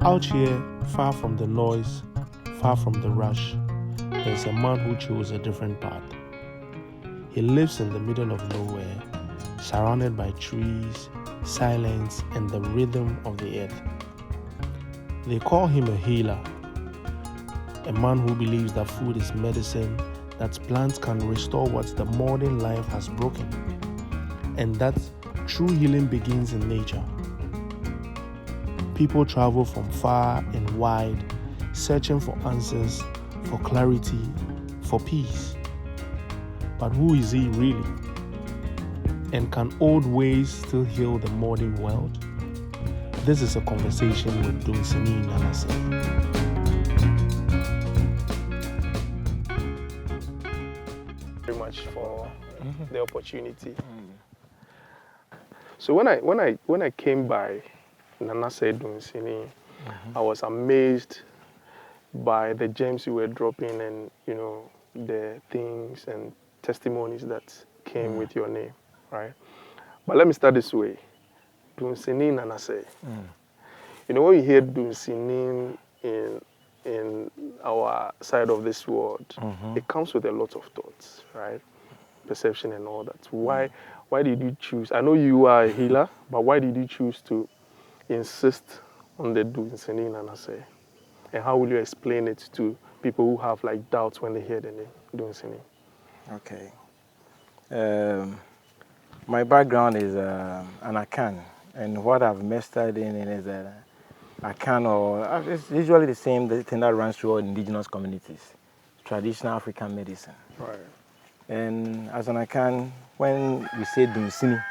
Out here, far from the noise, far from the rush, there's a man who chose a different path. He lives in the middle of nowhere, surrounded by trees, silence, and the rhythm of the earth. They call him a healer, a man who believes that food is medicine, that plants can restore what the modern life has broken, and that true healing begins in nature. People travel from far and wide, searching for answers, for clarity, for peace. But who is he really? And can old ways still heal the modern world? This is a conversation with Dunsinin Nanasei. Very much for the opportunity. So when I came by Nanasei Dunsinin, I was amazed by the gems you were dropping and the things and testimonies that came with your name, right? But let me start this way. Dunsinin Nanasei. When we hear Dunsinin in our side of this world, it comes with a lot of thoughts, right? Perception and all that. Why did you choose? I know you are a healer, but why did you choose to insist on the Dunsinin Nanasei? And how will you explain it to people who have like doubts when they hear the name Dunsinin? Okay. My background is an Akan, and what I've mastered in is Akan, or it's usually the same thing that runs through all indigenous communities, traditional African medicine. Right. And as an Akan, when we say Dunsini,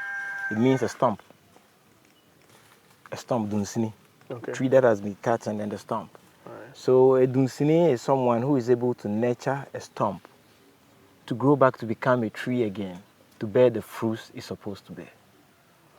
it means a stump. A stump, Dunsini. Okay. Tree that has been cut and then the stump. Right. So a Dunsini is someone who is able to nurture a stump to grow back to become a tree again, to bear the fruits it's supposed to bear.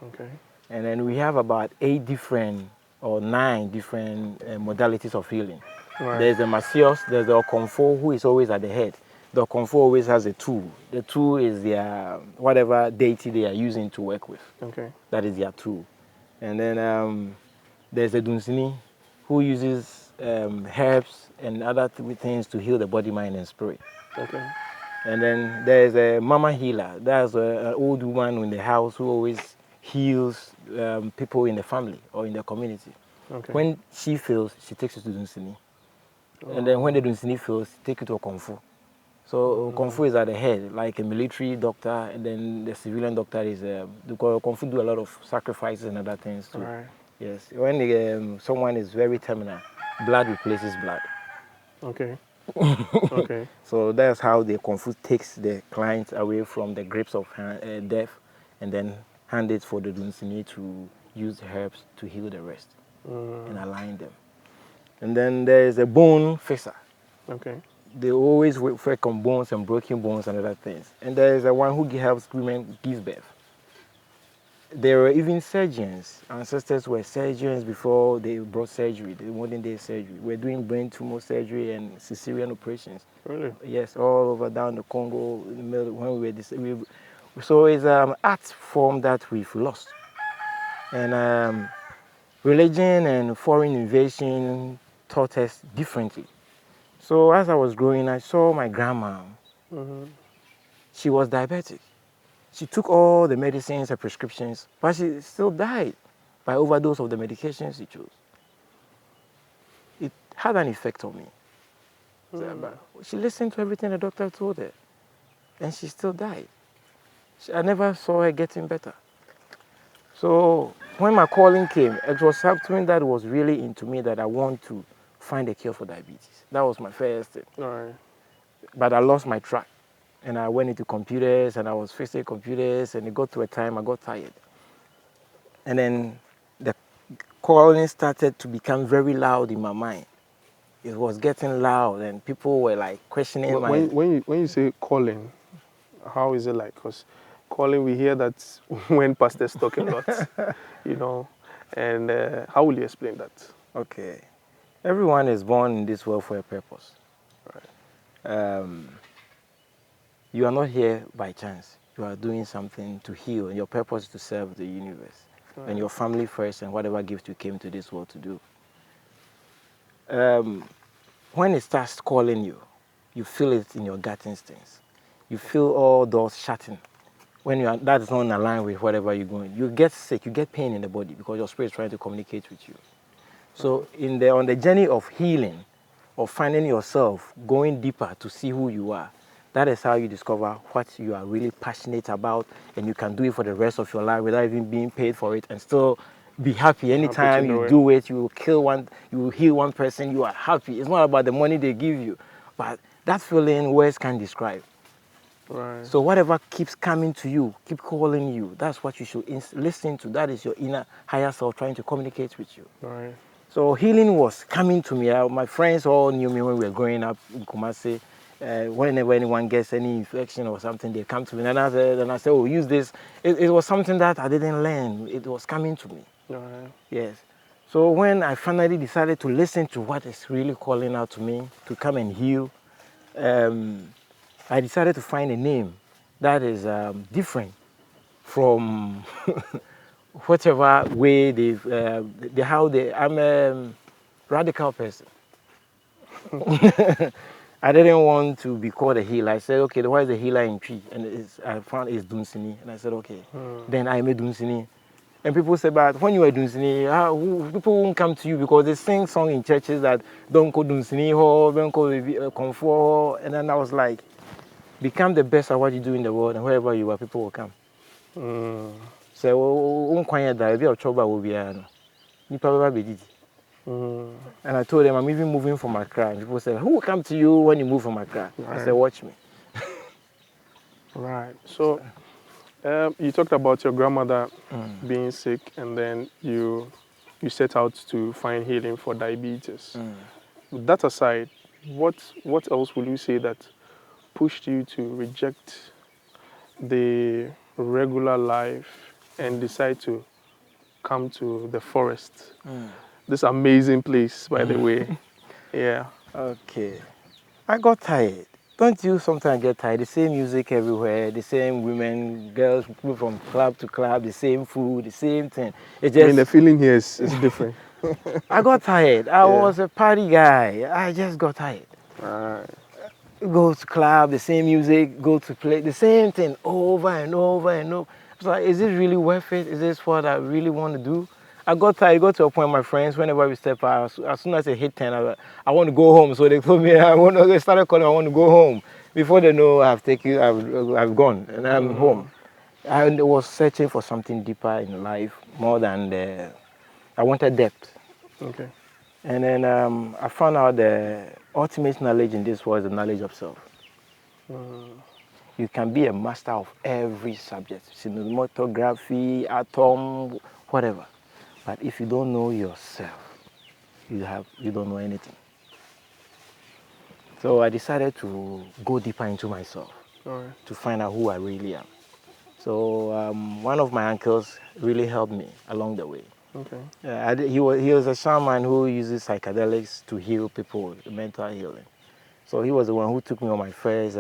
Okay. And then we have about 8 different or 9 different modalities of healing. Right. There's the Macios, there's the Okonfo, who is always at the head. The Okonfo always has a tool. The tool is their whatever deity they are using to work with. Okay. That is their tool. And then there's the Dunsini, who uses herbs and other things to heal the body, mind, and spirit. Okay. And then there's a mama healer. That's an old woman in the house who always heals people in the family or in the community. Okay. When she fails, she takes you to Dunsini. And then when the Dunsini fails, she takes you to Okonfo. So Okonfo is at the head, like a military doctor, and then the civilian doctor is, because Okonfo do a lot of sacrifices and other things too. Right. Yes, when someone is very terminal, blood replaces blood. Okay. Okay. So that's how the Okonfo takes the client away from the grips of death, and then hand it for the Dunsini to use the herbs to heal the rest and align them. And then there's a bone fixer. Okay. They always work on bones and broken bones and other things. And there's a one who helps women give birth. There were even surgeons. Ancestors were surgeons before they brought surgery, the modern day surgery. We're doing brain tumor surgery and cesarean operations. Really? Yes, all over down the Congo, in the middle, when we were so it's an art form that we've lost. And religion and foreign invasion taught us differently. So as I was growing, I saw my grandma. She was diabetic. She took all the medicines and prescriptions, but she still died by overdose of the medications she chose. It had an effect on me. She listened to everything the doctor told her, and she still died. I never saw her getting better. So when my calling came, it was something that was really into me, that I want to find a cure for diabetes. That was my first thing. All right. But I lost my track. And I went into computers, and I was fixing computers, and it got to a time I got tired. And then the calling started to become very loud in my mind. It was getting loud, and people were like questioning when you say calling, how is it like? Because calling, we hear that when pastors talk a lot, and how will you explain that? Okay. Everyone is born in this world for a purpose. Right. You are not here by chance. You are doing something to heal, and your purpose is to serve the universe. Right. And your family first, and whatever gift you came to this world to do. when it starts calling you, you feel it in your gut instincts. You feel all doors shutting. When that is not in line with whatever you're going, you get sick, you get pain in the body because your spirit is trying to communicate with you. So on the journey of healing, of finding yourself, going deeper to see who you are, that is how you discover what you are really passionate about, and you can do it for the rest of your life without even being paid for it, and still be happy. Anytime you do it, you will heal one person, you are happy. It's not about the money they give you, but that feeling words can't describe. Right. So whatever keeps coming to you, keep calling you, that's what you should listen to. That is your inner higher self trying to communicate with you. Right. So healing was coming to me. My friends all knew me when we were growing up in Kumasi. Whenever anyone gets any infection or something, they come to me. And I said, oh, use this. It was something that I didn't learn. It was coming to me. Right. Yes. So when I finally decided to listen to what is really calling out to me, to come and heal, I decided to find a name that is different from whatever way I'm a radical person. I didn't want to be called a healer. I said, okay, what is a healer in tree? And I found it's Dunsinin. And I said, okay. Then I made Dunsinin. And people say, but when you are Dunsinin, people won't come to you because they sing songs in churches that don't call Dunsinin ho, don't call comfort. And then I was like, become the best at what you do in the world, and wherever you are, people will come. So, and I told them I'm even moving from Accra. And people said, who will come to you when you move from Accra? Right. I said, watch me. Right. So, you talked about your grandmother being sick, and then you set out to find healing for diabetes. With that aside, what else will you say that pushed you to reject the regular life and decide to come to the forest? This amazing place, by the way. Yeah. Okay. I got tired. Don't you sometimes get tired? The same music everywhere, the same women, girls move from club to club, the same food, the same thing. I mean, the feeling here is different. I got tired. I was a party guy. I just got tired. Right. Go to club, the same music, go to play, the same thing over and over and over. It's like, is this really worth it? Is this what I really want to do? I got tired. I got to a point, my friends, whenever we step out, as soon as I hit 10, I want to go home. So they told me, they started calling, I want to go home. Before they know, I've gone, and I'm home. I was searching for something deeper in life, more than I wanted depth. Okay. And then I found out the ultimate knowledge in this was the knowledge of self. You can be a master of every subject, cinematography, atom, whatever. But if you don't know yourself, you don't know anything. So I decided to go deeper into myself to find out who I really am. So one of my uncles really helped me along the way. Okay. He was a shaman who uses psychedelics to heal people, mental healing. So he was the one who took me on my first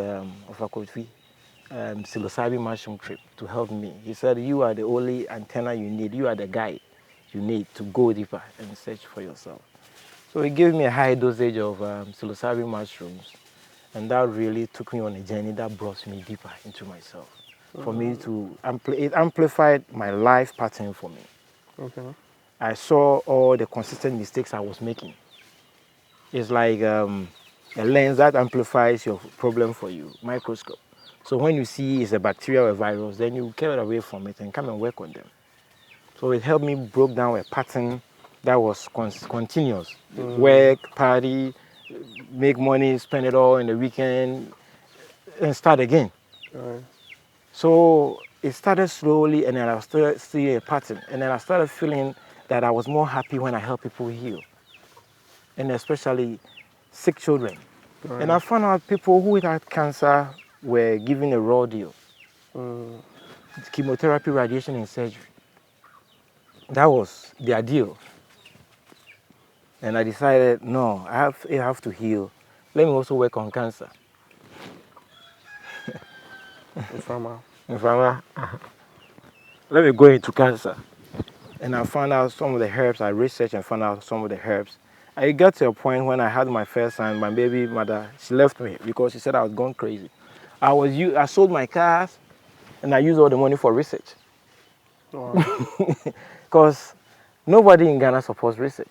psilocybin mushroom trip to help me. He said, you are the only antenna you need. You are the guide you need to go deeper and search for yourself. So he gave me a high dosage of psilocybin mushrooms, and that really took me on a journey that brought me deeper into myself. For me to it amplified my life pattern for me. Okay. I saw all the consistent mistakes I was making. It's like a lens that amplifies your problem for you, microscope. So when you see it's a bacteria or a virus, then you get away from it and come and work on them. So it helped me break down a pattern that was continuous. Work, party, make money, spend it all in the weekend, and start again. Right. So it started slowly, and then I started seeing a pattern. And then I started feeling that I was more happy when I help people heal, and especially sick children. Right. And I found out people who had cancer were given a raw deal. Chemotherapy, radiation, and surgery. That was their deal. And I decided, no, I have to heal. Let me also work on cancer. Let me go into cancer. And I found out some of the herbs. I researched and found out some of the herbs I got to a point when I had my first son, my baby mother, she left me because she said I was gone crazy. I sold my cars and I used all the money for research. Wow. Because nobody in Ghana supports research.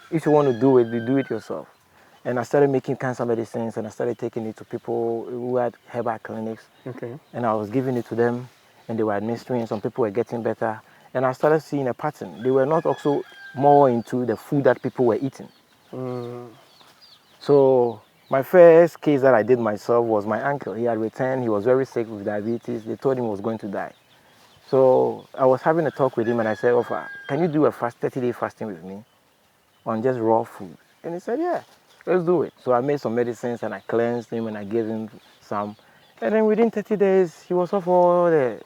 If you want to do it, you do it yourself. And I started making cancer medicines and I started taking it to people who had herbal clinics. Okay. And I was giving it to them and they were administering. Some people were getting better. And I started seeing a pattern. They were not also more into the food that people were eating. So my first case that I did myself was my uncle. He had returned. He was very sick with diabetes. They told him he was going to die. So I was having a talk with him and I said, Ofa, can you do a 30-day fasting with me on just raw food? And he said, yeah, let's do it. So I made some medicines and I cleansed him and I gave him some. And then within 30 days, he was off all the...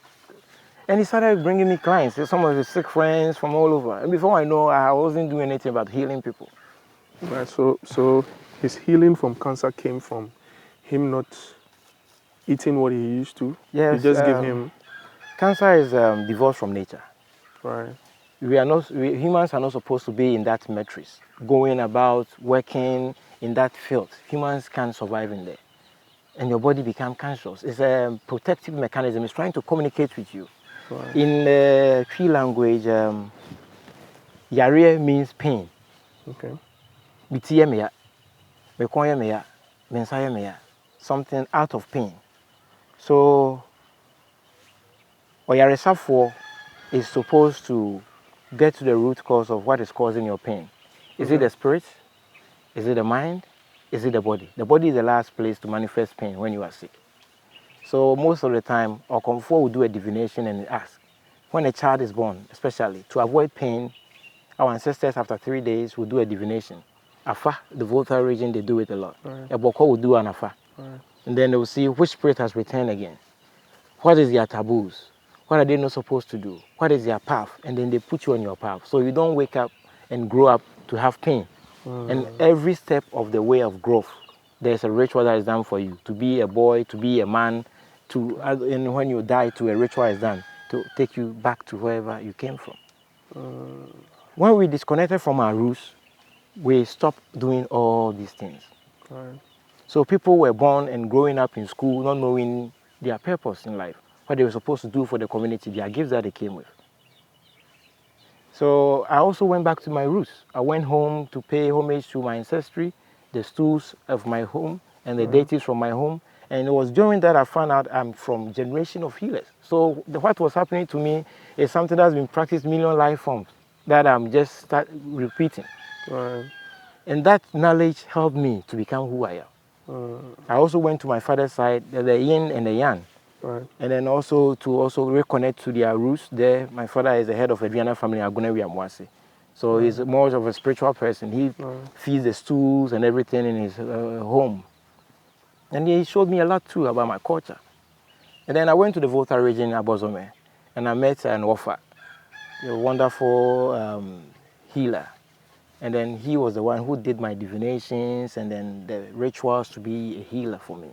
And he started bringing me clients, some of his sick friends from all over. And before I know, I wasn't doing anything about healing people. Right. So his healing from cancer came from him not eating what he used to. Yes, You just give him. cancer is divorced from nature. Right. Humans are not supposed to be in that matrix, going about, working in that field. Humans can't survive in there. And your body becomes conscious. It's a protective mechanism. It's trying to communicate with you. Right. In the Cree language, yare means pain. Okay. Something out of pain. So, oyaresafo is supposed to get to the root cause of what is causing your pain. Is it the spirit? Is it the mind? Is it the body? The body is the last place to manifest pain when you are sick. So most of the time, our comfort will do a divination and ask. When a child is born, especially, to avoid pain, our ancestors after 3 days will do a divination. Afa, the vocal region, they do it a lot. Right. A boko will do an afa. Right. And then they will see which spirit has returned again. What is their taboos? What are they not supposed to do? What is their path? And then they put you on your path. So you don't wake up and grow up to have pain. And every step of the way of growth, there's a ritual that is done for you. To be a boy, to be a man, and when you die, a ritual is done to take you back to wherever you came from. When we disconnected from our roots, we stopped doing all these things. Right. So people were born and growing up in school not knowing their purpose in life, what they were supposed to do for the community, their gifts that they came with. So I also went back to my roots. I went home to pay homage to my ancestry, the stools of my home, and the deities from my home. And it was during that I found out I'm from generation of healers. So what was happening to me is something that's been practiced million life forms that I'm just start repeating. Right. And that knowledge helped me to become who I am. I also went to my father's side, the yin and the yang. Right. And then also to reconnect to their roots there. My father is the head of Adriana family, Agunewi Amwase. So he's more of a spiritual person. He feeds the stools and everything in his home. And he showed me a lot too about my culture. And then I went to the Volta region in Abozome and I met an Ofa, a wonderful healer. And then he was the one who did my divinations and then the rituals to be a healer for me.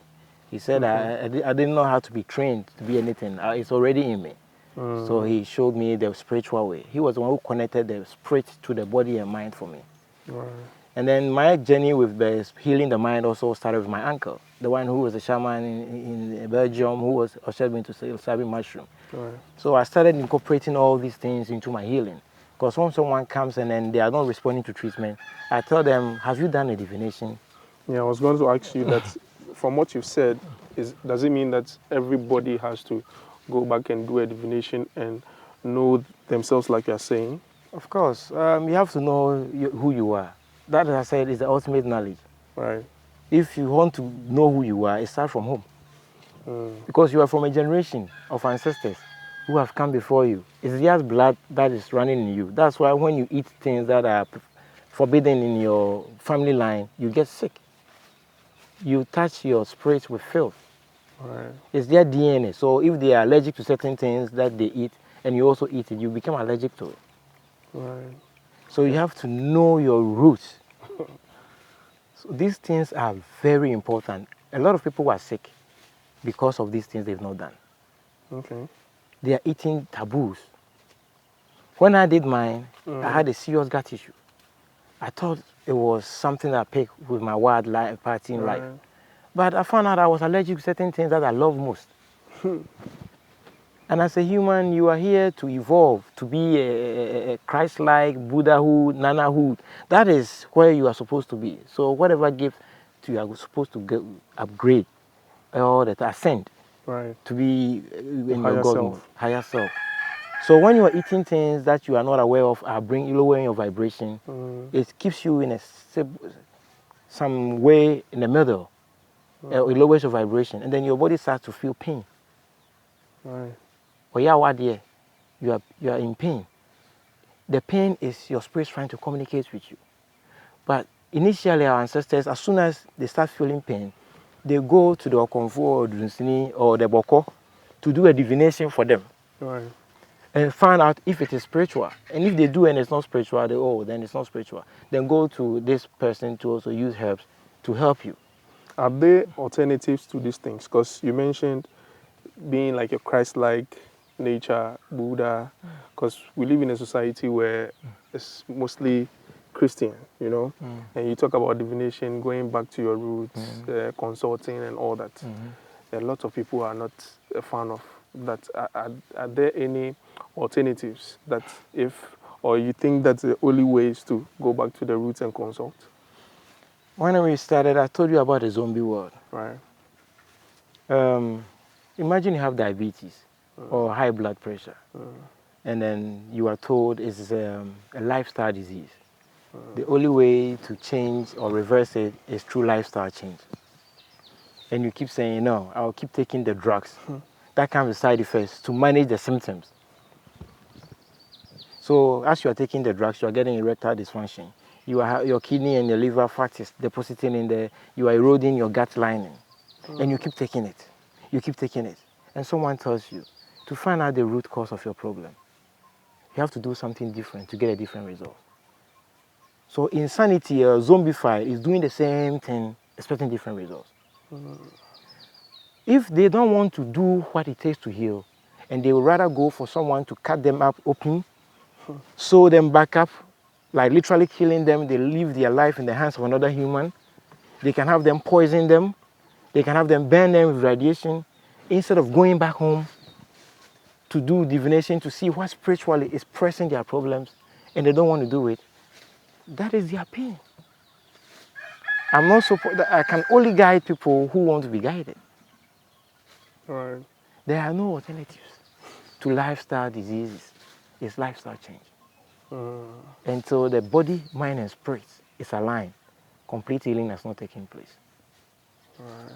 He said I didn't know how to be trained to be anything. It's already in me. So he showed me the spiritual way. He was the one who connected the spirit to the body and mind for me. Right. And then my journey with the healing the mind also started with my uncle, the one who was a shaman in Belgium, who was ushered me into psilocybin mushroom. Right. So I started incorporating all these things into my healing. Because when someone comes and then they are not responding to treatment, I tell them, have you done a divination? Yeah, I was going to ask you that from what you've said, does it mean that everybody has to go back and do a divination and know themselves like you're saying? Of course. You have to know who you are. That, as I said, is the ultimate knowledge. Right. If you want to know who you are, it starts from home. Because you are from a generation of ancestors who have come before you. It's just blood that is running in you. That's why when you eat things that are forbidden in your family line, you get sick. You touch your spirit with filth. Right. It's their DNA. So if they are allergic to certain things that they eat and you also eat it, you become allergic to it. Right. So you have to know your roots. So these things are very important. A lot of people are sick because of these things they've not done. Okay. They are eating taboos. When I did mine, I had a serious gut issue. I thought it was something I picked with my wild life, partying life. Right. But I found out I was allergic to certain things that I love most. And as a human, you are here to evolve, to be a Christ-like, Buddhahood, Nanahood. That is where you are supposed to be. So whatever gift you are supposed to upgrade or that ascend Right. to be in your Higher God self. mode, higher self. So when you are eating things that you are not aware of are lowering your vibration, it keeps you in some way in the middle. It lowers your vibration, and then your body starts to feel pain. Right. Or you are in pain. The pain is your spirit trying to communicate with you. But initially, our ancestors, as soon as they start feeling pain, they go to the Okonfo or Dunsinin or the Boko to do a divination for them Right. and find out if it is spiritual. And if they do and it's not spiritual, then it's not spiritual. Then go to this person to also use herbs to help you. Are there alternatives to these things? Because you mentioned being like a Christ-like nature, Buddha, because we live in a society where it's mostly Christian, you know, and you talk about divination, going back to your roots, consulting and all that. A lot of people are not a fan of that. Are there any alternatives that or you think that the only way is to go back to the roots and consult? When we started, I told you about the zombie world. Right. Imagine you have diabetes or high blood pressure, and then you are told it's a lifestyle disease. The only way to change or reverse it is through lifestyle change. And you keep saying, no, I'll keep taking the drugs. That comes with side effects to manage the symptoms. So as you are taking the drugs, you are getting erectile dysfunction. Your kidney and your liver fat is depositing in there. You are eroding your gut lining. And you keep taking it. You keep taking it. And someone tells you, to find out the root cause of your problem, you have to do something different to get a different result. So insanity, zombified, is doing the same thing, expecting different results. If they don't want to do what it takes to heal, and they would rather go for someone to cut them up open, sew them back up, like literally killing them, they live their life in the hands of another human. They can have them poison them. They can have them burn them with radiation instead of going back home to do divination to see what spiritually is pressing their problems and they don't want to do it. That is their pain. I'm not I can only guide people who want to be guided. Right. There are no alternatives to lifestyle diseases. It's lifestyle change. And so the body, mind, and spirit is aligned. Complete healing has not taken place. Right.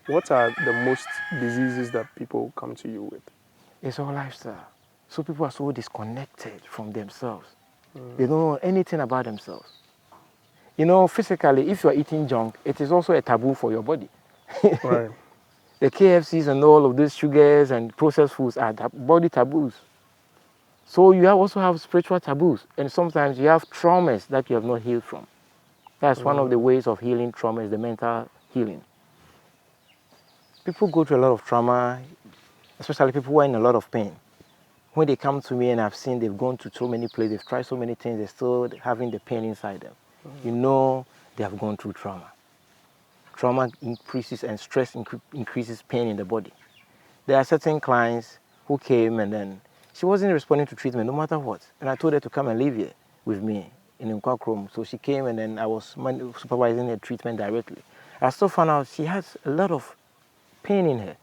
What are the most diseases that people come to you with? It's all lifestyle. So people are so disconnected from themselves. They don't know anything about themselves. You know, physically, if you are eating junk, it is also a taboo for your body. Right. The KFCs and all of these sugars and processed foods are body taboos. So you also have spiritual taboos. And sometimes you have traumas that you have not healed from. That's one of the ways of healing trauma is the mental healing. People go through a lot of trauma, especially people who are in a lot of pain. When they come to me and I've seen they've gone to so many places, they've tried so many things, they're still having the pain inside them. You know they have gone through trauma. Trauma increases and stress increases pain in the body. There are certain clients who came and then she wasn't responding to treatment no matter what. And I told her to come and live here with me in Nkwakrom. So she came and then I was supervising her treatment directly. I still found out she has a lot of pain in her.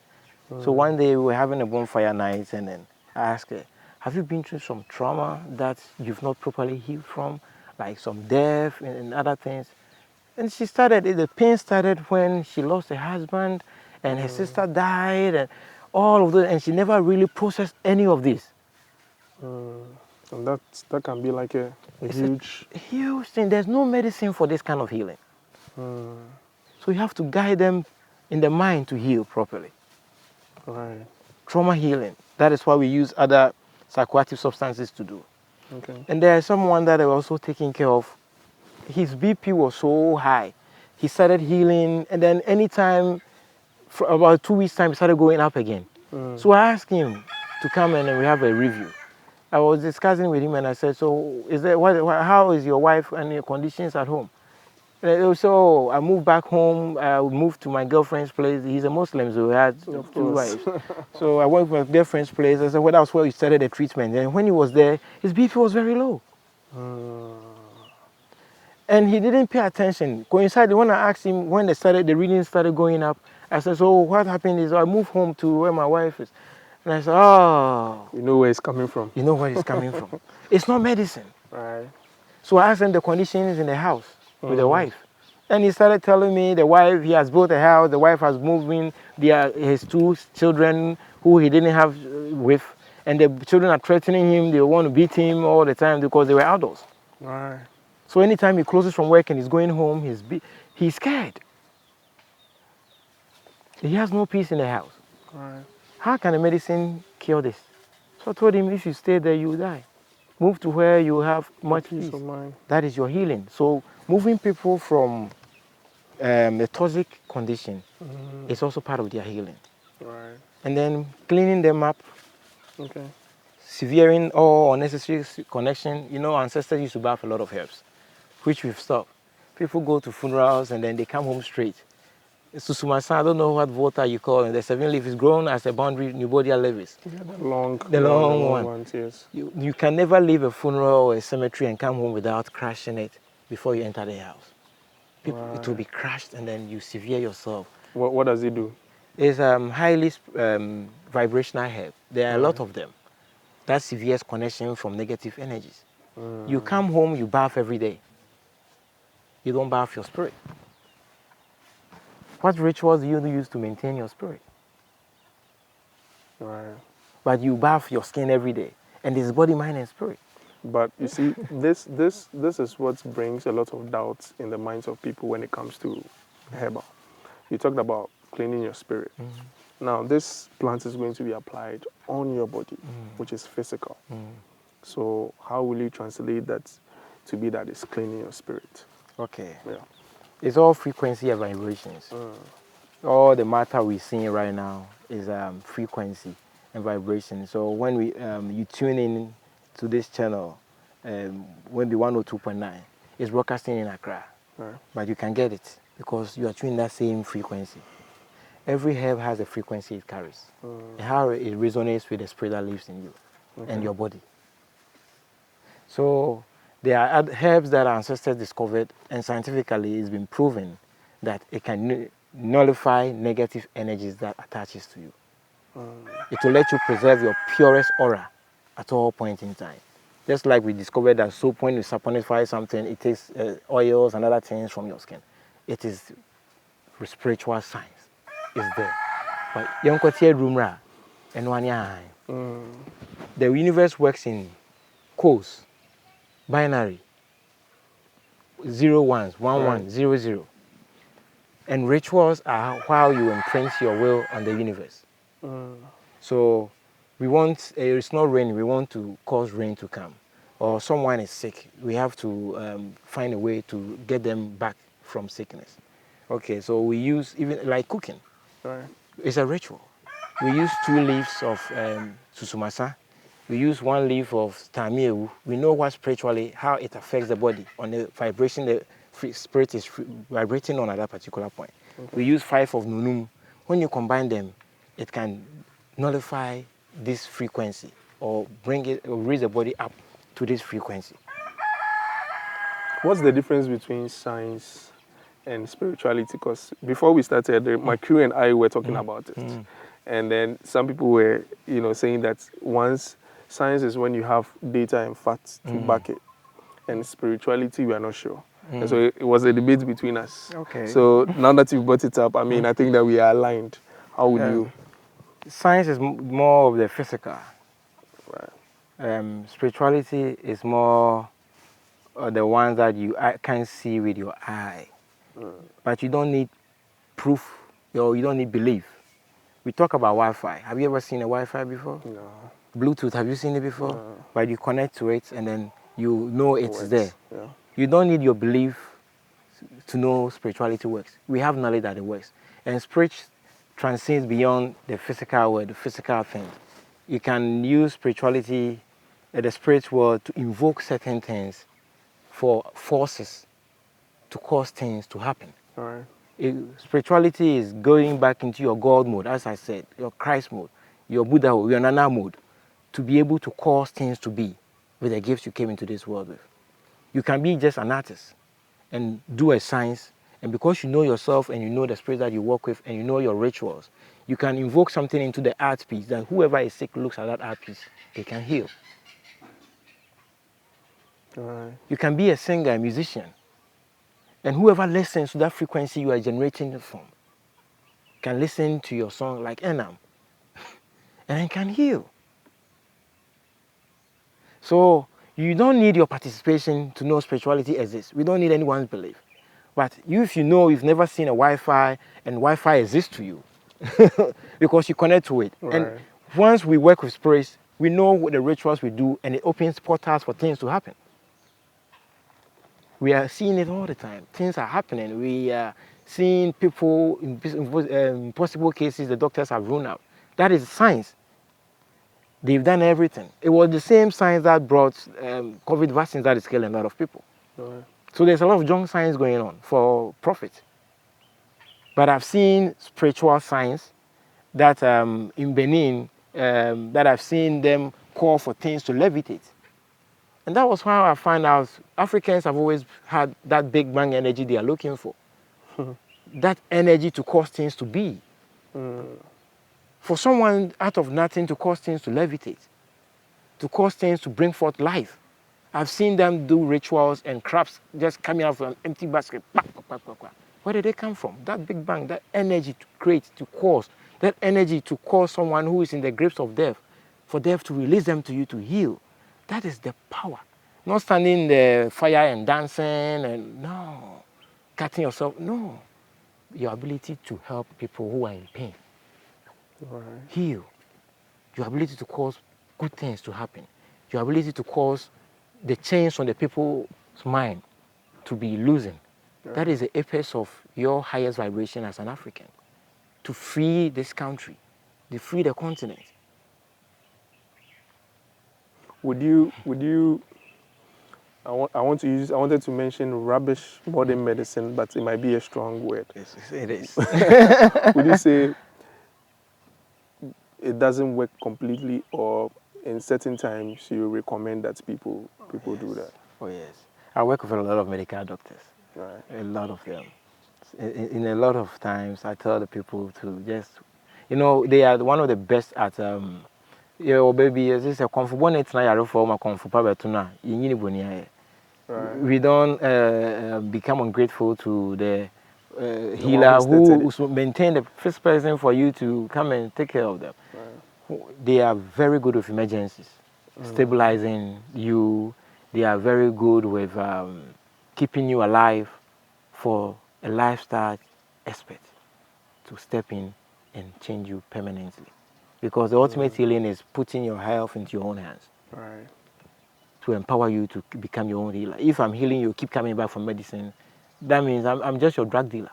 So one day we were having a bonfire night and then I asked her, have you been through some trauma that you've not properly healed from, like some death and other things? And the pain started when she lost her husband and her sister died and all of those, and she never really processed any of this. And that can be like a huge thing. There's no medicine for this kind of healing. So you have to guide them in the mind to heal properly. Right. Trauma healing. That is why we use other psychoactive substances to do. Okay. And there is someone that I was also taking care of. His BP was so high. He started healing, and then anytime, for about 2 weeks time, he started going up again. So I asked him to come and we have a review. I was discussing with him and I said, so how is your wife and your conditions at home? So I moved back home. I moved to my girlfriend's place. He's a Muslim, so he had two wives. So I went to my girlfriend's place. I said, well, that was where we started the treatment. And when he was there, his BP was very low. And he didn't pay attention. Coincided when I asked him when the readings started going up, I said, so what happened is I moved home to where my wife is. And I said, oh. You know where it's coming from. You know where it's coming from. It's not medicine. Right. So I asked him the conditions in the house with the wife. And he started telling me the wife, he has built a house, the wife has moved in, his two children who he didn't have with, and the children are threatening him, they want to beat him all the time because they were adults. Right. So anytime he closes from work and he's going home, he's scared. He has no peace in the house. Right. How can the medicine cure this? So I told him, if you stay there, you die. Move to where you have much peace. Of mind. That is your healing. So moving people from a toxic condition is also part of their healing. Right. And then cleaning them up, Okay. severing all unnecessary connection. You know, ancestors used to bath a lot of herbs, which we've stopped. People go to funerals and then they come home straight. Susumasa, I don't know what water you call it. The 7-leaf is grown as a boundary Nubodia leaves. Yeah, the long one. Ones, yes. You can never leave a funeral or a cemetery and come home without crashing it before you enter the house. It will be crashed and then you sever yourself. What does it do? It's highly vibrational herb. There are a lot of them. That severs connection from negative energies. You come home, you bath every day. You don't bath your spirit. What rituals do you use to maintain your spirit? Right. But you bath your skin every day. And it's body, mind, and spirit. But you see, this is what brings a lot of doubts in the minds of people when it comes to herbal. You talked about cleaning your spirit. Now, this plant is going to be applied on your body, which is physical. So how will you translate that to be that it's cleaning your spirit? Okay. Yeah. It's all frequency and vibrations. All the matter we're seeing right now is frequency and vibration. So when you tune in to this channel, when the 102.9 is broadcasting in Accra, but you can get it because you are tuning that same frequency. Every herb has a frequency it carries, and how it resonates with the spirit that lives in you and your body. So there are herbs that our ancestors discovered, and scientifically it's been proven that it can nullify negative energies that attaches to you. It will let you preserve your purest aura at all points in time. Just like we discovered that soap, when you saponify something, it takes oils and other things from your skin. It is spiritual science. It's there. But rumra and the universe works in codes, binary, 0 1s, 1 1, 0 0. And rituals are how you imprint your will on the universe. So we want, it's not rain, we want to cause rain to come. Or someone is sick, we have to find a way to get them back from sickness. Okay, so we use, even like cooking, it's a ritual. We use 2 leaves of susumasa. We use 1 leaf of tamiewu. We know what spiritually, how it affects the body on the vibration, the spirit is vibrating on at that particular point. We use 5 of nunum. When you combine them, it can nullify this frequency or bring it, or raise the body up to this frequency. What's the difference between science and spirituality? Because before we started, my crew and I were talking about it. And then some people were, saying that once science is when you have data and facts to back it, and spirituality, we are not sure. And so it was a debate between us. Okay. So now that you've brought it up, I mean, I think that we are aligned. How would you? Science is more of the physical. Right. Spirituality is more the ones that you can see with your eye. But you don't need proof, or you don't need belief. We talk about Wi-Fi. Have you ever seen a Wi-Fi before? No. Bluetooth, have you seen it before? No. But you connect to it and then you know it's there. Yeah. You don't need your belief to know spirituality works. We have knowledge that it works. And spirit transcends beyond the physical world, the physical thing. You can use spirituality the spirit world to invoke certain things for forces to cause things to happen. All right. Spirituality is going back into your God mode, as I said, your Christ mode, your Buddha mode, your Nana mode, to be able to cause things to be with the gifts you came into this world with. You can be just an artist and do a science, and because you know yourself and you know the spirit that you work with and you know your rituals, you can invoke something into the art piece that whoever is sick looks at that art piece, they can heal. All right. You can be a singer, a musician, and whoever listens to that frequency you are generating it from can listen to your song like Enam and it can heal. So you don't need your participation to know spirituality exists. We don't need anyone's belief. But you, if you know you've never seen a Wi-Fi and Wi-Fi exists to you because you connect to it. Right. And once we work with spirits, we know what the rituals we do and it opens portals for things to happen. We are seeing it all the time. Things are happening. We are seeing people in impossible cases the doctors have ruled out. That is science. They've done everything. It was the same science that brought COVID vaccines that is killing a lot of people. Right. So there's a lot of junk science going on for profit. But I've seen spiritual science that in Benin, that I've seen them call for things to levitate. And that was how I found out Africans have always had that big bang energy they are looking for. That energy to cause things to be. For someone out of nothing to cause things to levitate, to cause things to bring forth life. I've seen them do rituals and crabs just coming out from an empty basket. Where did they come from? That big bang, that energy to create, to cause, that energy to cause someone who is in the grips of death, for death to release them to you to heal. That is the power. Not standing in the fire and dancing and no, cutting yourself. No. Your ability to help people who are in pain. Right. Heal. Your ability to cause good things to happen. Your ability to cause the chains on the people's mind to be loosened. Right. That is the apex of your highest vibration as an African. To free this country, to free the continent. Would you I wanted to mention rubbish modern medicine, but it might be a strong word. Yes, it is. Would you say it doesn't work completely, or in certain times you recommend that people do that? Oh yes. I work with a lot of medical doctors. Right. A lot of them. In a lot of times I tell the people to just, they are one of the best at baby, this is a comfortable night na yare for my comfortable betuna. We don't become ungrateful to the healer who maintain the first person for you to come and take care of them. Right. They are very good with emergencies, stabilizing you. They are very good with keeping you alive for a lifestyle expert to step in and change you permanently. Because the ultimate healing is putting your health into your own hands. Right. To empower you to become your own healer. If I'm healing you, keep coming back from medicine, that means I'm just your drug dealer.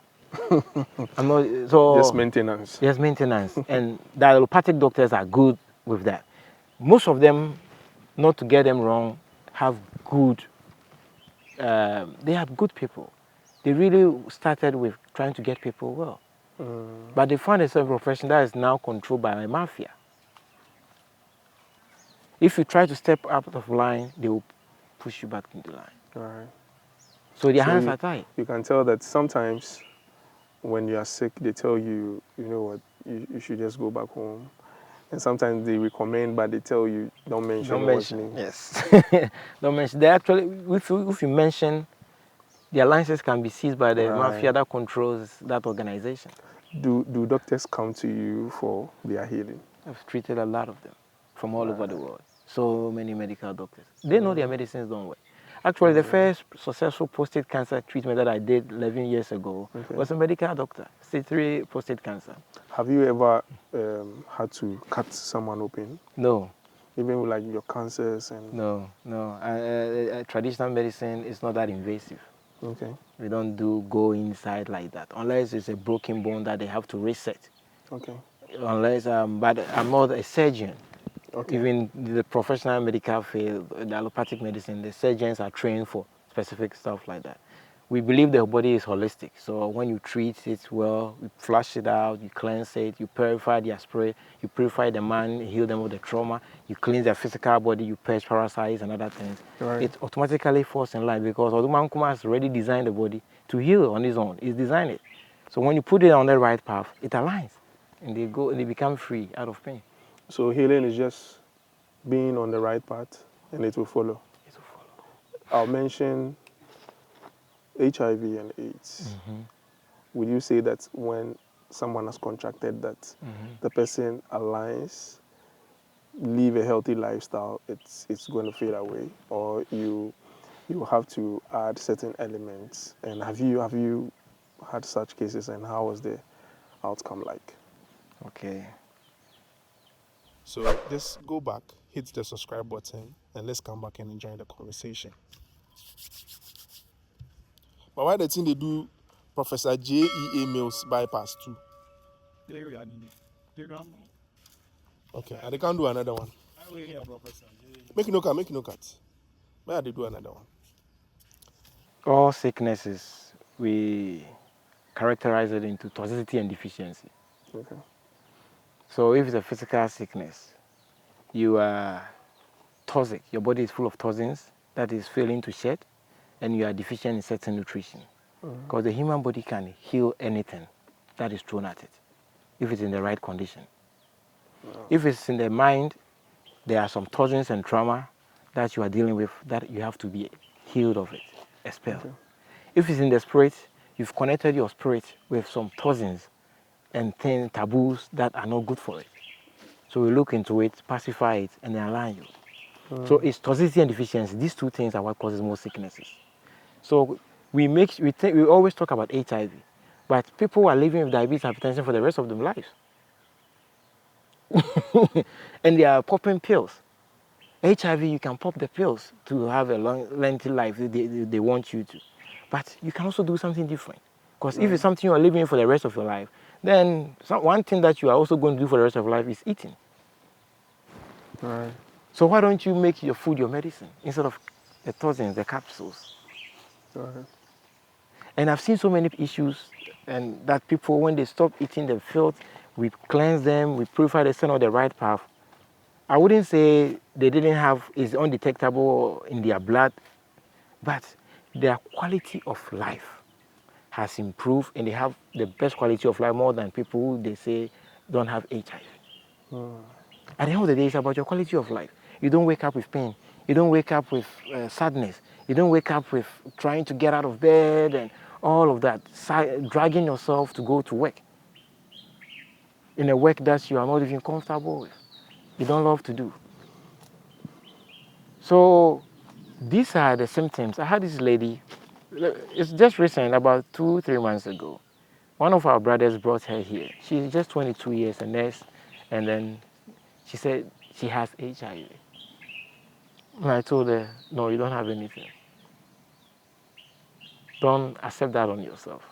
I'm not just maintenance. Just maintenance. And the allopathic doctors are good with that. Most of them, not to get them wrong, have good. They have good people. They really started with trying to get people well, but they found a profession that is now controlled by a mafia. If you try to step out of line, they will push you back into line. Right. So their hands are tied. You can tell that sometimes when you are sick, they tell you, you know what, you should just go back home. And sometimes they recommend, but they tell you, don't mention. Yes. Don't mention. They actually, if you mention, their licenses can be seized by the mafia that controls that organization. Do doctors come to you for their healing? I've treated a lot of them from all over the world. So many medical doctors. They know their medicines don't work. Actually, the first successful prostate cancer treatment that I did 11 years ago was a medical doctor, stage 3 prostate cancer. Have you ever had to cut someone open? No. Even with like your cancers and... No. Traditional medicine is not that invasive. Okay. We don't go inside like that, unless it's a broken bone that they have to reset. Okay. Unless, but I'm not a surgeon. Okay. Even the professional medical field, the allopathic medicine, the surgeons are trained for specific stuff like that. We believe the body is holistic. So when you treat it well, you flush it out, you cleanse it, you purify the spray, you purify the man, heal them with the trauma, you cleanse their physical body, you purge parasites and other things. Right. It automatically falls in line because Oduman Kuma has already designed the body to heal on his own. He's designed it. So when you put it on the right path, it aligns and they become free out of pain. So healing is just being on the right path, and it will follow. It will follow. I'll mention HIV and AIDS. Would you say that when someone has contracted that, the person aligns, live a healthy lifestyle, it's going to fade away, or you have to add certain elements? And have you had such cases, and how was the outcome like? Okay. So just go back, hit the subscribe button, and let's come back and enjoy the conversation. But why the thing they do Professor J.E.A. Mills bypass too? Okay, and they can't do another one. Make no cut. Why they do another one? All sicknesses, we characterize it into toxicity and deficiency. Okay. So if it's a physical sickness, you are toxic, your body is full of toxins that is failing to shed, and you are deficient in certain nutrition. Because the human body can heal anything that is thrown at it, if it's in the right condition. If it's in the mind, there are some toxins and trauma that you are dealing with that you have to be healed of it, expelled. Okay. If it's in the spirit, you've connected your spirit with some toxins and things, taboos that are not good for it. So we look into it, pacify it, and then align you. So it's toxicity and deficiency. These two things are what causes most sicknesses. So we always talk about HIV, but people are living with diabetes and hypertension for the rest of their lives. And they are popping pills. HIV, you can pop the pills to have a lengthy life. They want you to. But you can also do something different. Because if it's something you are living for the rest of your life, then one thing that you are also going to do for the rest of your life is eating. Right. So why don't you make your food your medicine instead of the toxins, the capsules? Right. And I've seen so many issues, and that people, when they stop eating the filth, we cleanse them, we purify the sun on the right path. I wouldn't say they didn't have, it's undetectable in their blood, but their quality of life has improved, and they have the best quality of life more than people who they say don't have HIV. At the end of the day, it's about your quality of life. You don't wake up with pain. You don't wake up with sadness. You don't wake up with trying to get out of bed and all of that, dragging yourself to go to work in a work that you are not even comfortable with. You don't love to do. So these are the symptoms. I had this lady, it's just recent, about 2-3 months ago. One of our brothers brought her here. She's just 22 years, a nurse, and then she said she has HIV. And I told her, no, you don't have anything. Don't accept that on yourself.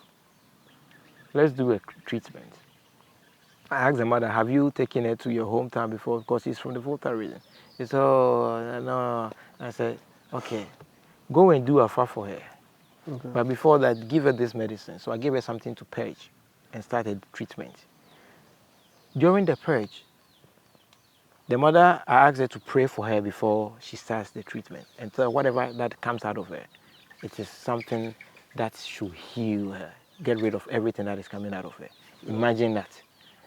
Let's do a treatment. I asked the mother, have you taken her to your hometown before? Because she's from the Volta region. She said, oh, no. I said, okay, go and do a far for her. Okay. But before that, give her this medicine. So I gave her something to purge and started treatment. During the purge, the mother, I asked her to pray for her before she starts the treatment. And so whatever that comes out of her, it is something that should heal her, get rid of everything that is coming out of her. Imagine that.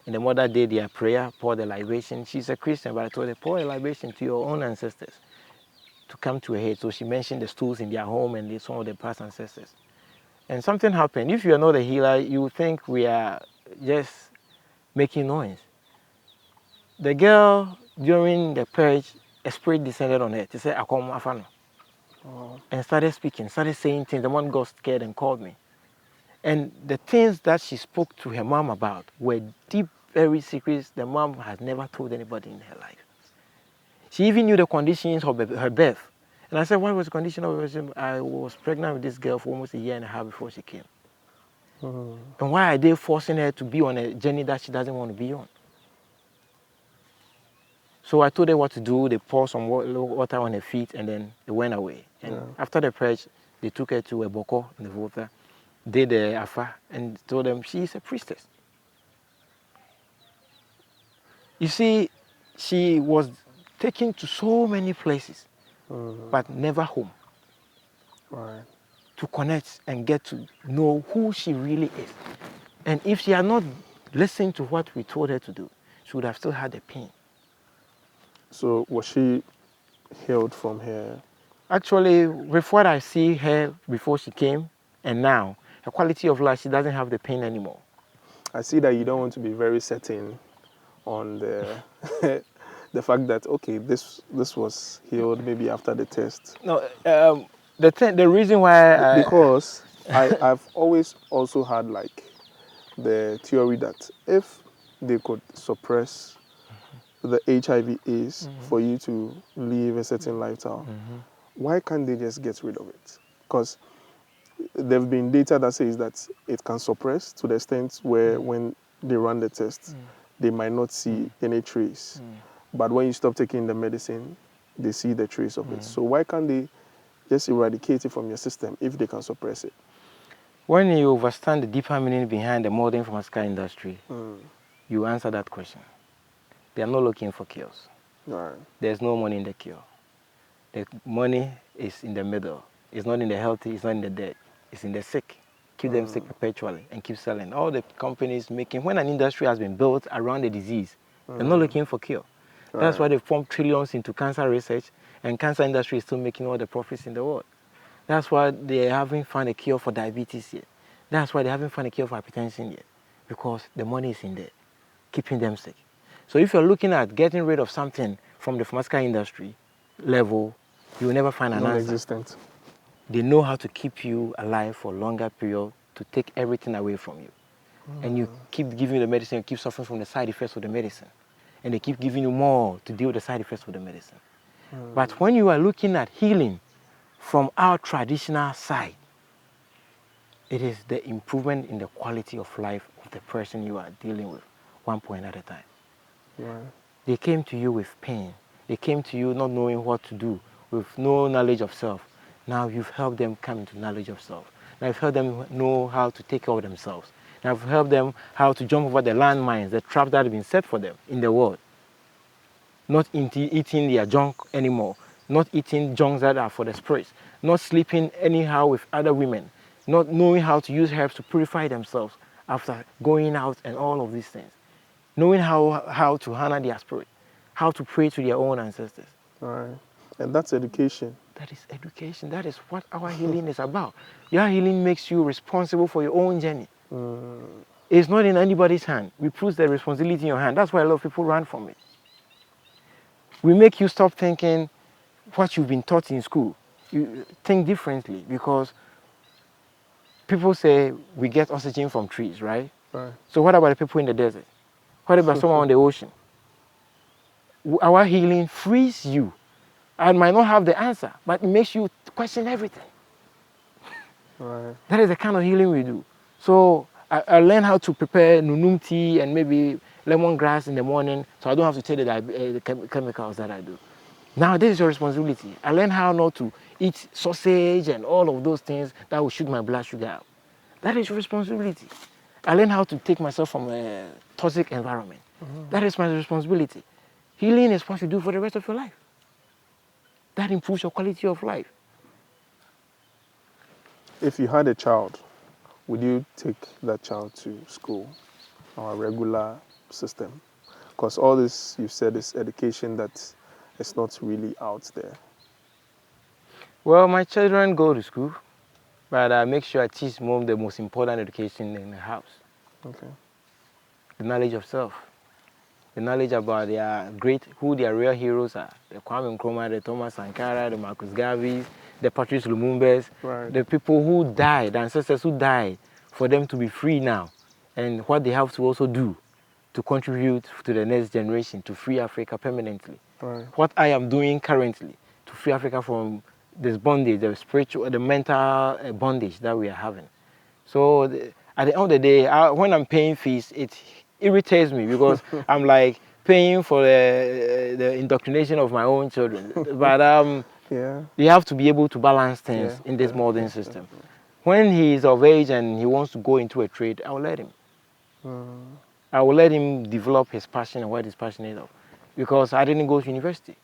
And the mother did their prayer, poured the libation. She's a Christian, but I told her, pour a libation to your own ancestors to come to her head. So she mentioned the stools in their home and some of the past ancestors. And something happened. If you are not a healer, you think we are just making noise. The girl, during the purge, a spirit descended on her. She said, Akom Afano. And started speaking, started saying things. The one got scared and called me. And the things that she spoke to her mom about were deep, very secrets the mom has never told anybody in her life. She even knew the conditions of her birth. And I said, what was the condition of her birth? I was pregnant with this girl for almost 1.5 years before she came. And why are they forcing her to be on a journey that she doesn't want to be on? So I told her what to do. They poured some water on her feet, and then they went away. And after the purge, they took her to a boko in the water, did the afa, and told them she is a priestess. You see, she was taken to so many places, but never home. Right. To connect and get to know who she really is. And if she had not listened to what we told her to do, she would have still had the pain. So was she healed from her? Actually, with what I see her before she came and now, her quality of life, she doesn't have the pain anymore. I see that you don't want to be very certain on the the fact that okay, this was healed maybe after the test. No, the reason why Because I've always also had like the theory that if they could suppress the HIV/AIDS for you to live a certain lifestyle, why can't they just get rid of it? Because there have been data that says that it can suppress to the extent where when they run the test, they might not see any trace. But when you stop taking the medicine, they see the trace of it. So why can't they just eradicate it from your system if they can suppress it? when you understand the deeper meaning behind the modern pharmaceutical industry, you answer that question. They are not looking for cures. Right. There's no money in the cure. The money is in the middle. It's not in the healthy, it's not in the dead. It's in the sick. Keep them sick perpetually and keep selling. All the companies making, when an industry has been built around the disease, they're not looking for cure. Right. That's why they pump trillions into cancer research, and cancer industry is still making all the profits in the world. That's why they haven't found a cure for diabetes yet. That's why they haven't found a cure for hypertension yet, because the money is in there, keeping them sick. So if you're looking at getting rid of something from the pharmaceutical industry level, you will never find an answer. Non-existent. They know how to keep you alive for a longer period to take everything away from you. And you keep giving the medicine, you keep suffering from the side effects of the medicine. And they keep giving you more to deal with the side effects of the medicine. But when you are looking at healing from our traditional side, it is the improvement in the quality of life of the person you are dealing with, one point at a time. Right. They came to you with pain. They came to you not knowing what to do, with no knowledge of self. Now you've helped them come into knowledge of self. Now you've helped them know how to take care of themselves. Now you've helped them how to jump over the landmines, the traps that have been set for them in the world. Not eating their junk anymore. Not eating junks that are for the spirits. Not sleeping anyhow with other women. Not knowing how to use herbs to purify themselves after going out and all of these things. Knowing how to honor their spirit. How to pray to their own ancestors. Right. And that's education. That is education. That is what our healing is about. Your healing makes you responsible for your own journey. It's not in anybody's hand. We put the responsibility in your hand. That's why a lot of people run from it. We make you stop thinking what you've been taught in school. You think differently, because people say we get oxygen from trees, right? Right. So what about the people in the desert? What about someone on the ocean? Our healing frees you. I might not have the answer, but it makes you question everything. Right. That is the kind of healing we do. So I learned how to prepare nunum tea and maybe lemongrass in the morning, so I don't have to take the chemicals that I do. Now this is your responsibility. I learned how not to eat sausage and all of those things that will shoot my blood sugar out. That is your responsibility. I learned how to take myself from a toxic environment. That is my responsibility. Healing is what you do for the rest of your life. That improves your quality of life. If you had a child, would you take that child to school or a regular system? Because all this you've said is education that is not really out there. Well, my children go to school, but I make sure I teach mom the most important education in the house. Okay. The knowledge of self. The knowledge about who their real heroes are. The Kwame Nkrumah, the Thomas Sankara, the Marcus Garveys, the Patrice Lumumbas, Right. the people who died, the ancestors who died for them to be free now, and what they have to also do to contribute to the next generation to free Africa permanently. Right. What I am doing currently to free Africa from this bondage, the spiritual, the mental bondage that we are having. So at the end of the day, when I'm paying fees, it irritates me because I'm like, paying for the indoctrination of my own children. But Yeah. you have to be able to balance things Yeah. in this Yeah. modern system. When he is of age and he wants to go into a trade, I will let him. I will let him develop his passion and what he's passionate of. Because I didn't go to university.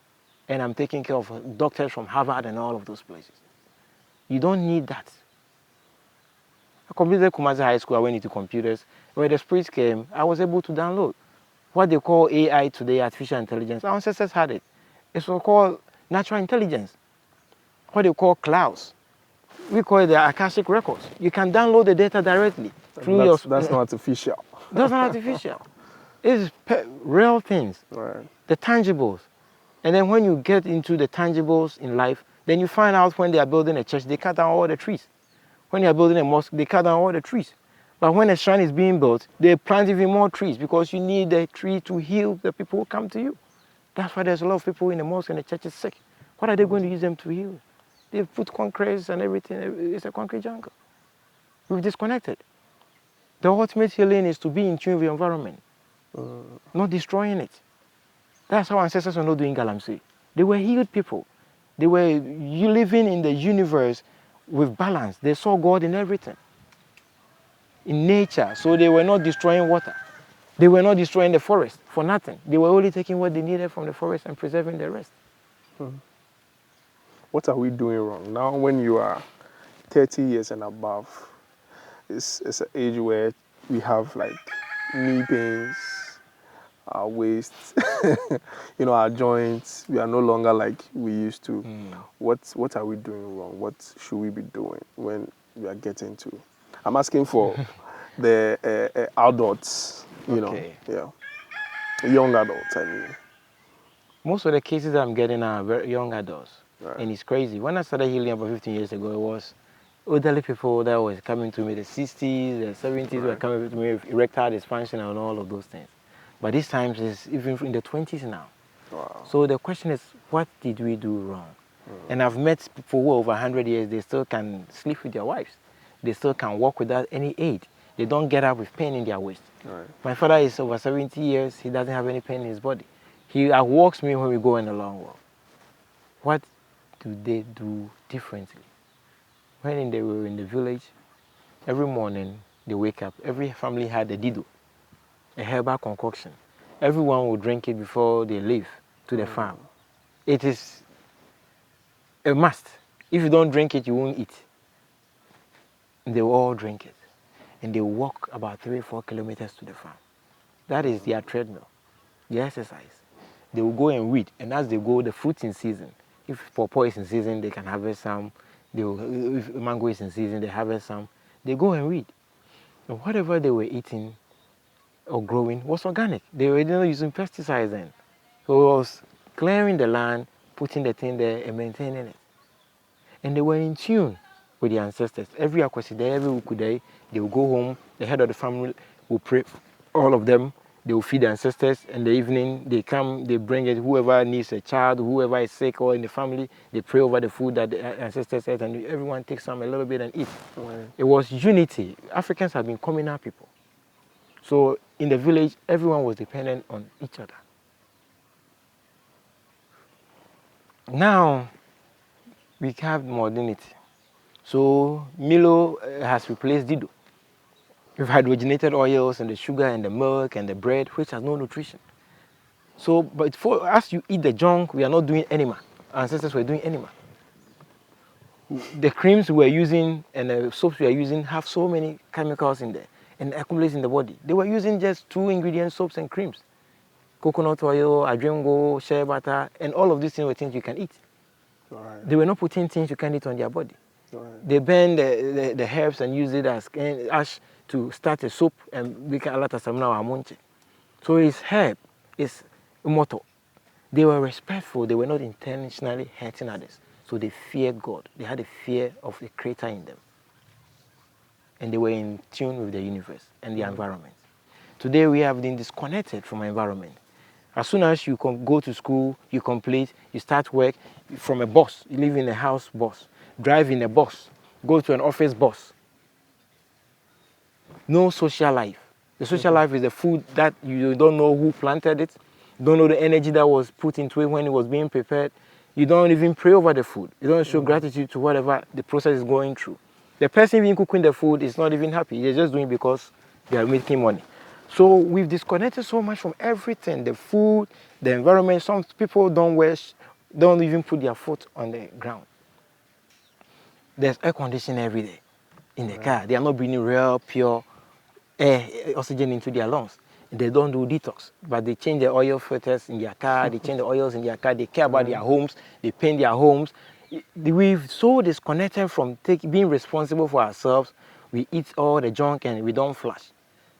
And I'm taking care of doctors from Harvard and all of those places. You don't need that. I completed Kumasi High School. I went into computers. When the Spirit came, I was able to download what they call AI today, artificial intelligence. Our ancestors had it. It's what called natural intelligence. What they call clouds. We call it the Akashic records. You can download the data directly through your. That's not artificial. That's not artificial. It's real things, Right. the tangibles. And then when you get into the tangibles in life, then you find out when they are building a church, they cut down all the trees. When they are building a mosque, they cut down all the trees. But when a shrine is being built, they plant even more trees because you need the tree to heal the people who come to you. That's why there's a lot of people in the mosque and the church is sick. What are they going to use them to heal? They put concrete and everything. It's a concrete jungle. We've disconnected. The ultimate healing is to be in tune with the environment, not destroying it. That's how ancestors were not doing Galamsey. They were healed people. They were living in the universe with balance. They saw God in everything, in nature. So they were not destroying water. They were not destroying the forest for nothing. They were only taking what they needed from the forest and preserving the rest. What are we doing wrong? Now when you are 30 years and above, it's an age where we have like knee pains, our waists, our joints. We are no longer like we used to. What are we doing wrong? What should we be doing when we are getting to? I'm asking for the adults, Okay. yeah, young adults. I mean, Most of the cases I'm getting are very young adults. right. And it's crazy. When I started healing about 15 years ago, it was elderly people that was coming to me, the 60s, the 70s were Right. coming to me with erectile dysfunction and all of those things. But this time it's even in the 20s now. Wow. So the question is, what did we do wrong? And I've met people who are over 100 years, they still can sleep with their wives. They still can walk without any aid. They don't get up with pain in their waist. Right. My father is over 70 years, he doesn't have any pain in his body. He walks me when we go on a long walk. What do they do differently? When they were in the village, every morning they wake up, every family had a dido, a herbal concoction. Everyone would drink it before they leave to the farm. It is a must. If you don't drink it, you won't eat. They will all drink it. And they walk about 3-4 kilometers to the farm. That is their treadmill, their exercise. They will go and weed, and as they go, the fruits in season. If pawpaw is in season, they can harvest some. If mango is in season, they harvest some. They go and weed. And whatever they were eating or growing was organic. They were not using pesticides then. So it was clearing the land, putting the thing there and maintaining it. And they were in tune with the ancestors. Every Akweside, every Ukudai, they will go home, the head of the family will pray, all of them, they will feed the ancestors. In the evening, they come, they bring it, whoever needs a child, whoever is sick or in the family, they pray over the food that the ancestors ate, and everyone takes some a little bit and eat. Right. It was unity. Africans have been communal people. So in the village, everyone was dependent on each other. Now, we have modernity. So Milo has replaced Dido. We've hydrogenated oils and the sugar and the milk and the bread, which has no nutrition. So, but for us, you eat the junk, we are not doing enema. Our ancestors were doing enema. The creams we are using and the soaps we are using have so many chemicals in there and accumulates in the body. They were using just 2 ingredient soaps and creams. Coconut oil, adrengo, shea butter, and all of these things were things you can eat. Right. They were not putting things you can eat on their body. Right. They burn the herbs and use it as ash to start a soap and we can alata samna or amunche. So it's herb, it's immortal. They were respectful, they were not intentionally hurting others. So they feared God. They had a fear of the creator in them. And they were in tune with the universe and the environment. Today we have been disconnected from our environment. As soon as you go to school, you complete, you start work from a bus, you live in a house bus, drive in a bus, go to an office bus. No social life. The social life is the food that you don't know who planted it, You don't know the energy that was put into it when it was being prepared. You don't even pray over the food. You don't show gratitude to whatever the process is going through. The person even cooking the food is not even happy. They're just doing it because they are making money. So we've disconnected so much from everything, the food, the environment. Some people don't even put their foot on the ground. There's air conditioning every day in the car. They are not bringing real, pure air, oxygen into their lungs. They don't do detox, but they change the oil filters in their car, they change the oils in their car, they care about their homes, they paint their homes. We've so disconnected from being responsible for ourselves. We eat all the junk and we don't flush.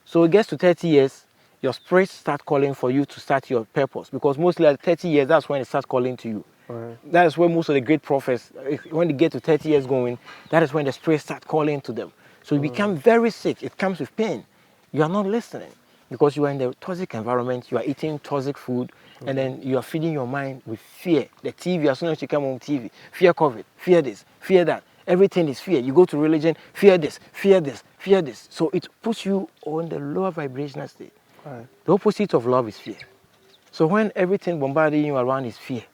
So it gets to 30 years, your spirits start calling for you to start your purpose, because mostly at 30 years, that's when it starts calling to you. Right. That is where most of the great prophets, when they get to 30 years going, that is when the spirits start calling to them. So you become very sick. It comes with pain. You are not listening because you are in the toxic environment. You are eating toxic food, and then you are feeding your mind with fear. The TV, as soon as you come on TV, fear COVID, fear this, fear that. Everything is fear. You go to religion, fear this, fear this, fear this. So it puts you on the lower vibrational state. Right. The opposite of love is fear. So when everything bombarding you around is fear,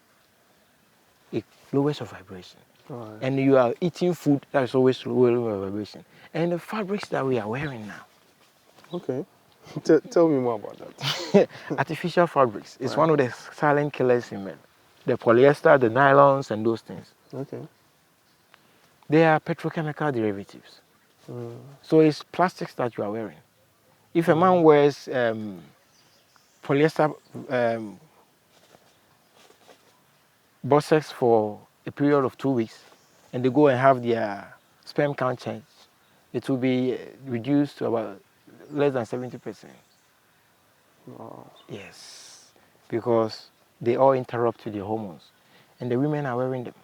it lowers your vibration. Right. And you are eating food that is always lowering your vibration. And the fabrics that we are wearing now. Okay. Tell me more about that. Artificial fabrics is one of the silent killers in men. The polyester, the nylons, and those things. Okay. They are petrochemical derivatives. So it's plastics that you are wearing. If a man wears polyester boxers for a period of 2 weeks, and they go and have their sperm count changed, it will be reduced to about less than 70%. Wow. Yes, because they all interrupt with their hormones, and the women are wearing them.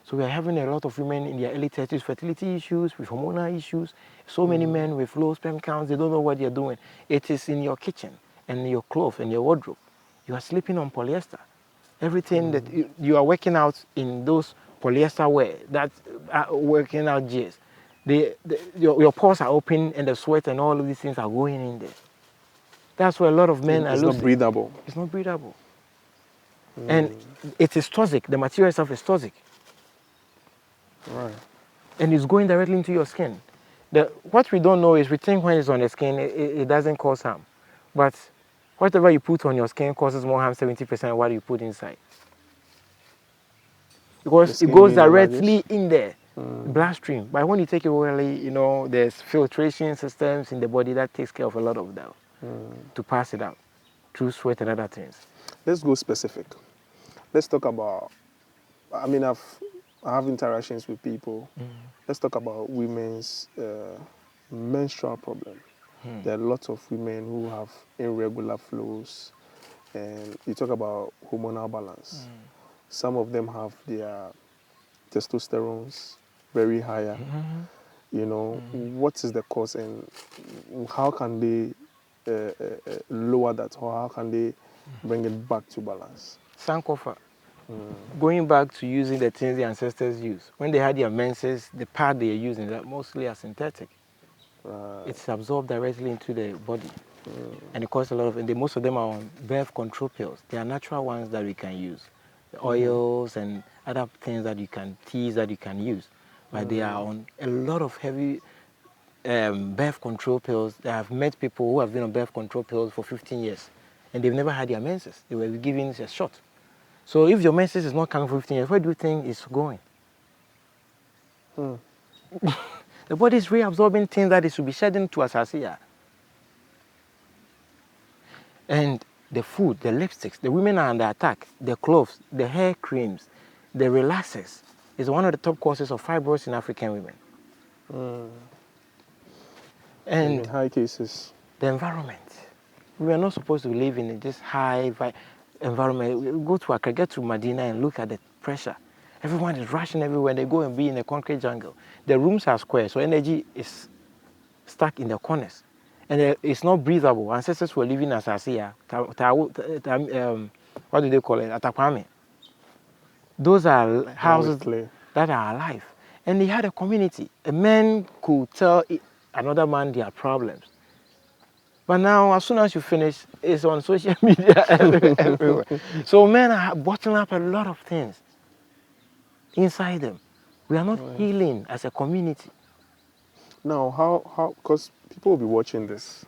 So we are having a lot of women in their early 30s, fertility issues, with hormonal issues. So many men with low sperm counts, they don't know what they're doing. It is in your kitchen, and in your clothes, and your wardrobe. You are sleeping on polyester. Everything that you are working out in those polyester wear, that working out gears, your pores are open, and the sweat and all of these things are going in there. That's where a lot of men are losing. It's not breathable. It's not breathable. And it is toxic. The material itself is toxic. Right. And it's going directly into your skin. What we don't know is we think when it's on the skin, it doesn't cause harm. But whatever you put on your skin causes more harm 70% of what you put inside. Because it goes directly in there, bloodstream. But when you take it orally, there's filtration systems in the body that takes care of a lot of that to pass it out through sweat and other things. Let's go specific. Let's talk about, I have interactions with people. Let's talk about women's menstrual problem. There are lots of women who have irregular flows, and you talk about hormonal balance. Some of them have their testosterones very higher. What is the cause, and how can they lower that, or how can they bring it back to balance? Sankofa. Going back to using the things the ancestors used. When they had their menses, the pad they are using that mostly are synthetic. It's absorbed directly into the body. And it causes a lot of, and most of them are on birth control pills. They are natural ones that we can use. The oils and other things that you can, teas that you can use. But they are on a lot of heavy birth control pills. I have met people who have been on birth control pills for 15 years. And they've never had their menses. They were given a shot. So if your menses is not coming for 15 years, where do you think it's going? The body is reabsorbing things that it should be shedding to Asasia. And the food, the lipsticks, the women are under attack. The clothes, the hair creams, the relaxers is one of the top causes of fibroids in African women. And in high cases, the environment. We are not supposed to live in this high environment. We go to Accra, get to Medina, and look at the pressure. Everyone is rushing everywhere. They go and be in a concrete jungle. The rooms are square, so energy is stuck in the corners. And it's not breathable. Ancestors were living as Asia, what do they call it? Atakwame. Those are houses that are alive. And they had a community. A man could tell another man their problems. But now, as soon as you finish, it's on social media everywhere. So men are bottling up a lot of things inside them. We are not healing as a community. Now, how, because people will be watching this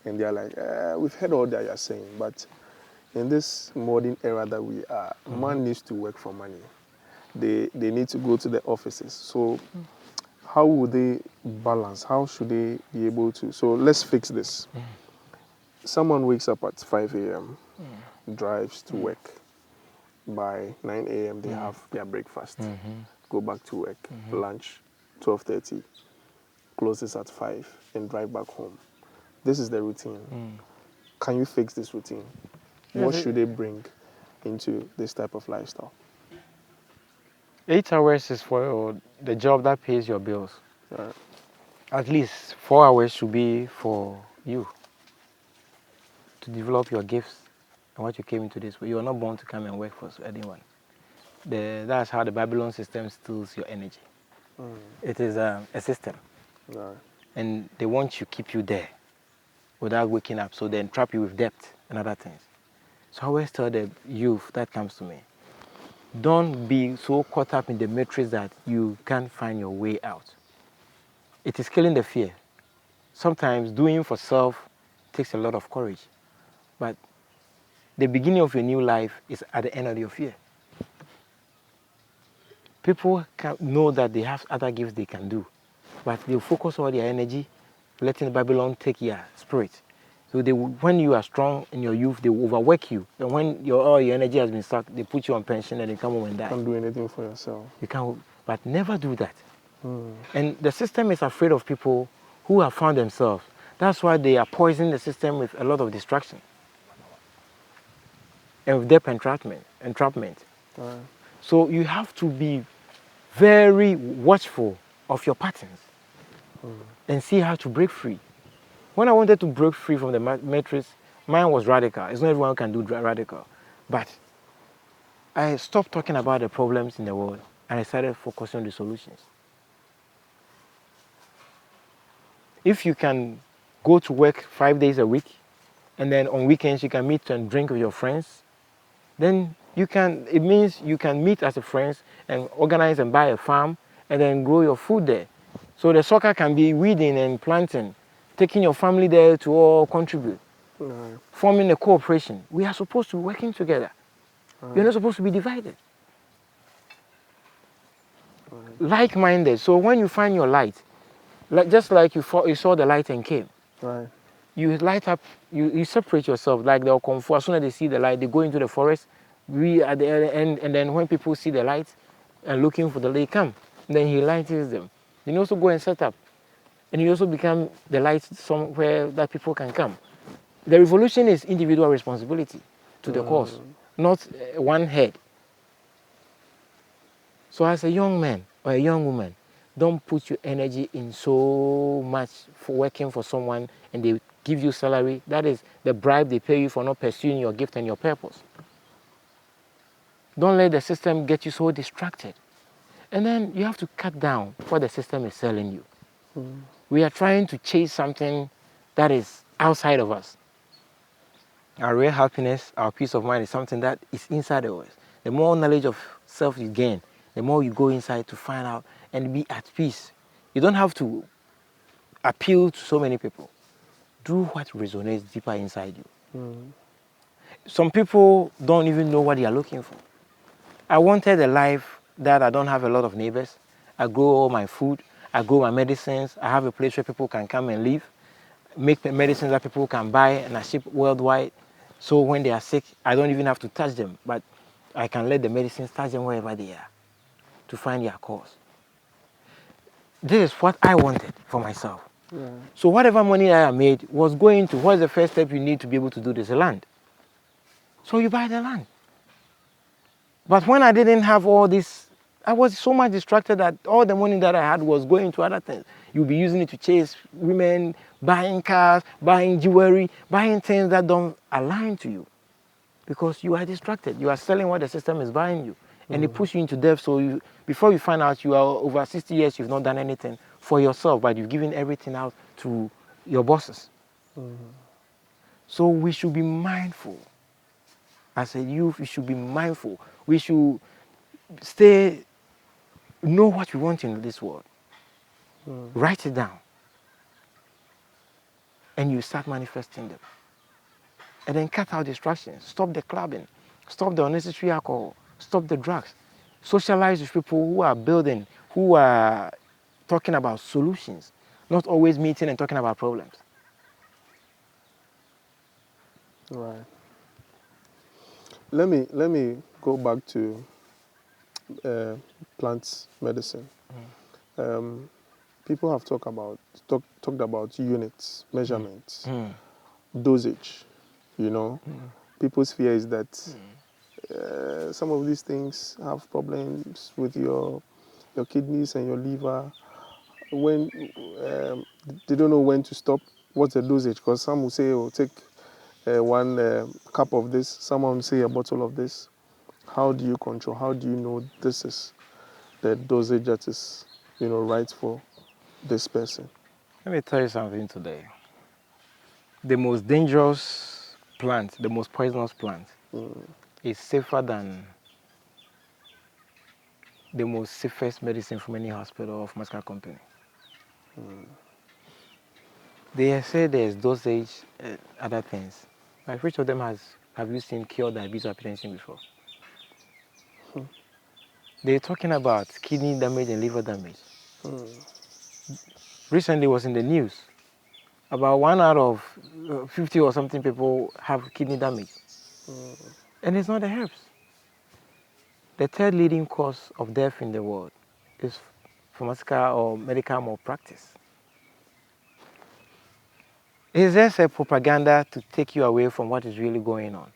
and they're like, we've heard all that you're saying, but in this modern era that we are, man needs to work for money. They need to go to the offices. So how would they balance? How should they be able to? So let's fix this. Someone wakes up at 5 a.m., drives to work. By 9 a.m., they have their breakfast, go back to work, lunch, 12:30, closes at 5, and drive back home. This is the routine. Can you fix this routine? What should they bring into this type of lifestyle? 8 hours is for the job that pays your bills. At least 4 hours should be for you to develop your gifts and what you came into this way. You are not born to come and work for anyone. That's how the Babylon system steals your energy. It is a system. And they want to keep you there without waking up. So they entrap you with debt and other things. So I always tell the youth that comes to me, don't be so caught up in the matrix that you can't find your way out. It is killing the fear. Sometimes doing for self takes a lot of courage. But the beginning of your new life is at the end of your fear. People can know that they have other gifts they can do, but they focus all their energy letting Babylon take your spirit. So when you are strong in your youth, they will overwork you. And when all your energy has been sucked, they put you on pension and they come home and die. You can't do anything for yourself. You can't, but never do that. And the system is afraid of people who have found themselves. That's why they are poisoning the system with a lot of distraction and with debt entrapment. So you have to be very watchful of your patterns and see how to break free. When I wanted to break free from the matrix, mine was radical. It's not everyone who can do radical. But I stopped talking about the problems in the world and I started focusing on the solutions. If you can go to work 5 days a week and then on weekends you can meet and drink with your friends, then it means you can meet as a friends and organize and buy a farm and then grow your food there. So the soccer can be weeding and planting, taking your family there to all contribute, forming a cooperation. We are supposed to be working together. You're not supposed to be divided. Like-minded. So when you find your light, just like you saw the light and came, you light up, you separate yourself like the Okonfo. As soon as they see the light, they go into the forest. We at the end, and then when people see the light and looking for the light, come. Then he lights them. You also go and set up. And you also become the light somewhere that people can come. The revolution is individual responsibility to the cause, not one head. So as a young man or a young woman, don't put your energy in so much for working for someone and they give you salary. That is the bribe they pay you for not pursuing your gift and your purpose. Don't let the system get you so distracted. And then you have to cut down what the system is selling you. We are trying to chase something that is outside of us. Our real happiness, our peace of mind is something that is inside of us. The more knowledge of self you gain, the more you go inside to find out and be at peace. You don't have to appeal to so many people. Do what resonates deeper inside you. Some people don't even know what they are looking for. I wanted a life that I don't have a lot of neighbors. I grow all my food. I grow my medicines. I have a place where people can come and live. Make medicines that people can buy and I ship worldwide. So when they are sick, I don't even have to touch them. But I can let the medicines touch them wherever they are to find their cause. This is what I wanted for myself. So whatever money I made was going to, what's the first step you need to be able to do this? Land. So you buy the land. But when I didn't have all this, I was so much distracted that all the money that I had was going to other things. You'll be using it to chase women, buying cars, buying jewelry, buying things that don't align to you. Because you are distracted. You are selling what the system is buying you. And it pushes you into debt. So before you find out you are over 60 years, you've not done anything for yourself, but you've given everything out to your bosses. So we should be mindful. As a youth, we should be mindful. We should know what we want in this world. Write it down. And you start manifesting them. And then cut out distractions. Stop the clubbing. Stop the unnecessary alcohol. Stop the drugs. Socialize with people who are building, who are talking about solutions, not always meeting and talking about problems. Right. Let me go back to plant medicine. People have talked about units, measurements, dosage. You know, people's fear is that some of these things have problems with your kidneys and your liver. When they don't know when to stop, what's the dosage? Because some will say, "Oh, take one cup of this." Someone will say a bottle of this. How do you control? How do you know this is the dosage that is, right for this person? Let me tell you something today. The most dangerous plant, the most poisonous plant, is safer than the most safest medicine from any hospital or pharmaceutical company. They say there's dosage, other things. Like which of them have you seen cure diabetes or hypertension before? They're talking about kidney damage and liver damage. Recently was in the news. About 1 out of 50 or something people have kidney damage. And it's not the herbs. The third leading cause of death in the world is pharmaceutical or medical malpractice. It's just a propaganda to take you away from what is really going on.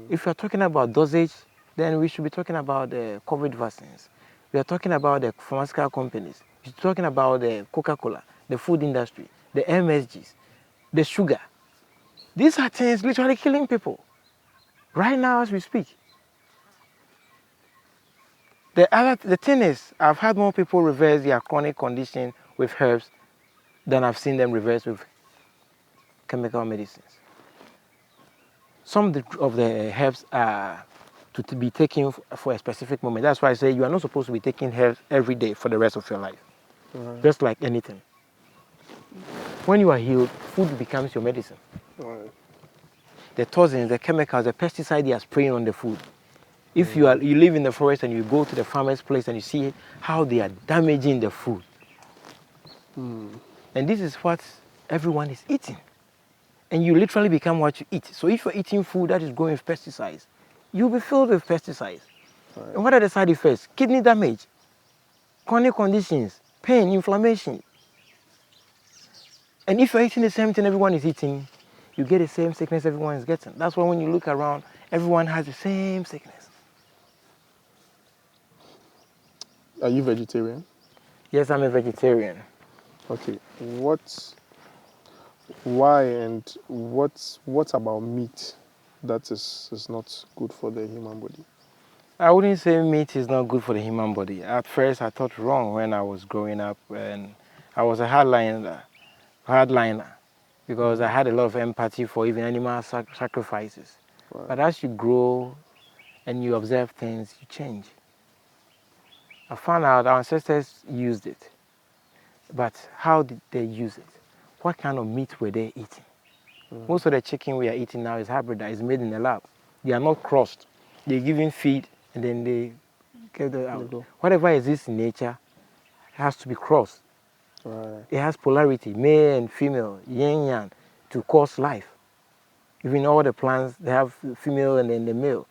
If you're talking about dosage, then we should be talking about the COVID vaccines. We are talking about the pharmaceutical companies. We're talking about the Coca-Cola, the food industry, the MSGs, the sugar. These are things literally killing people right now as we speak. The thing is, I've had more people reverse their chronic condition with herbs than I've seen them reverse with chemical medicines. Some of the herbs are to be taken for a specific moment. That's why I say you are not supposed to be taking herbs every day for the rest of your life. Just like anything. When you are healed, food becomes your medicine. The toxins, the chemicals, the pesticide they are spraying on the food. If you live in the forest and you go to the farmer's place and you see how they are damaging the food. And this is what everyone is eating. And you literally become what you eat. So if you're eating food that is growing with pesticides, you'll be filled with pesticides. And what are the side effects? Kidney damage, chronic conditions, pain, inflammation. And if you're eating the same thing everyone is eating, you get the same sickness everyone is getting. That's why when you look around, everyone has the same sickness. Are you vegetarian? Yes, I'm a vegetarian. Okay. Why and what about meat that is not good for the human body? I wouldn't say meat is not good for the human body. At first, I thought wrong when I was growing up, and I was a hardliner, because I had a lot of empathy for even animal sacrifices. Right. But as you grow and you observe things, you change. I found out our ancestors used it, but how did they use it? What kind of meat were they eating? Most of the chicken we are eating now is hybridized, made in the lab. They are not crossed. They're given feed and then they get it out. Whatever exists in nature has to be crossed. Right. It has polarity, male and female, yin yang, to cause life. Even all the plants, they have female and then the male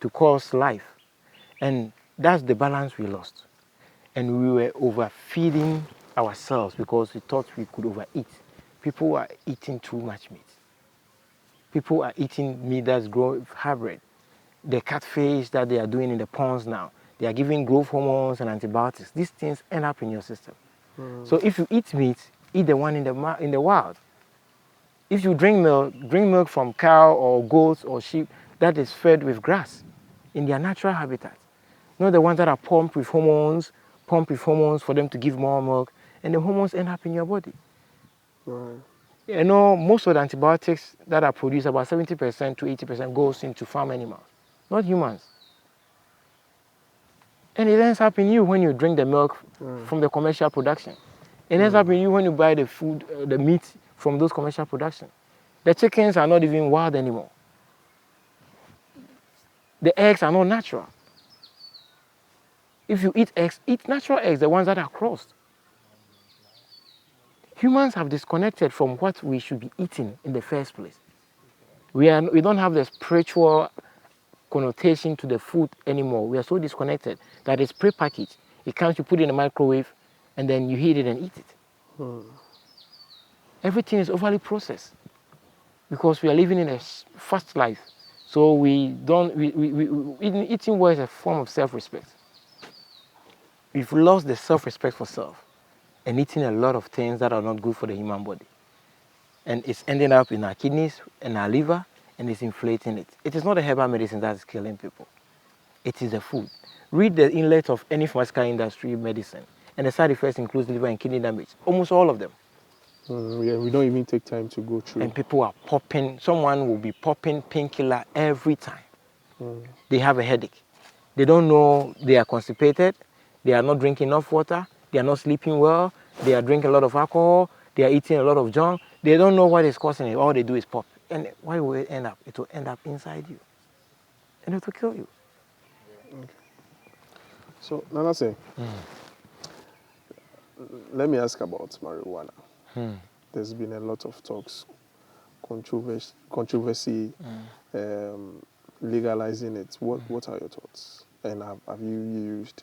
to cause life. And that's the balance we lost. And we were overfeeding ourselves because we thought we could overeat. People are eating too much meat. People are eating meat that's grown with hybrid. The catfish that they are doing in the ponds now, they are giving growth hormones and antibiotics. These things end up in your system. So if you eat meat, eat the one in the wild. If you drink milk from cow or goats or sheep that is fed with grass in their natural habitat. Not the ones that are pumped with hormones for them to give more milk, and the hormones end up in your body. Right. You know, most of the antibiotics that are produced, about 70% to 80% goes into farm animals, not humans. And it ends up in you when you drink the milk from the commercial production. It ends up in you when you buy the food, the meat from those commercial production. The chickens are not even wild anymore. The eggs are not natural. If you eat eggs, eat natural eggs, the ones that are crossed. Humans have disconnected from what we should be eating in the first place. We don't have the spiritual connotation to the food anymore. We are so disconnected that it's pre-packaged. It comes, you put it in the microwave, and then you heat it and eat it. Everything is overly processed because we are living in a fast life. So eating well is a form of self-respect. We've lost the self-respect for self and eating a lot of things that are not good for the human body. And it's ending up in our kidneys and our liver, and it's inflating it. It is not the herbal medicine that is killing people. It is the food. Read the inlet of any pharmaceutical industry medicine, and the side effects include liver and kidney damage. Almost all of them. Yeah, we don't even take time to go through. And people are popping, someone will be popping painkiller every time. They have a headache. They don't know they are constipated, they are not drinking enough water, they are not sleeping well, they are drinking a lot of alcohol, they are eating a lot of junk. They don't know what is causing it. All they do is pop. And where will it end up? It will end up inside you. And it will kill you. Okay. So, Nanasei, let me ask about marijuana. There's been a lot of talks, controversy, legalizing it. What are your thoughts? And have you used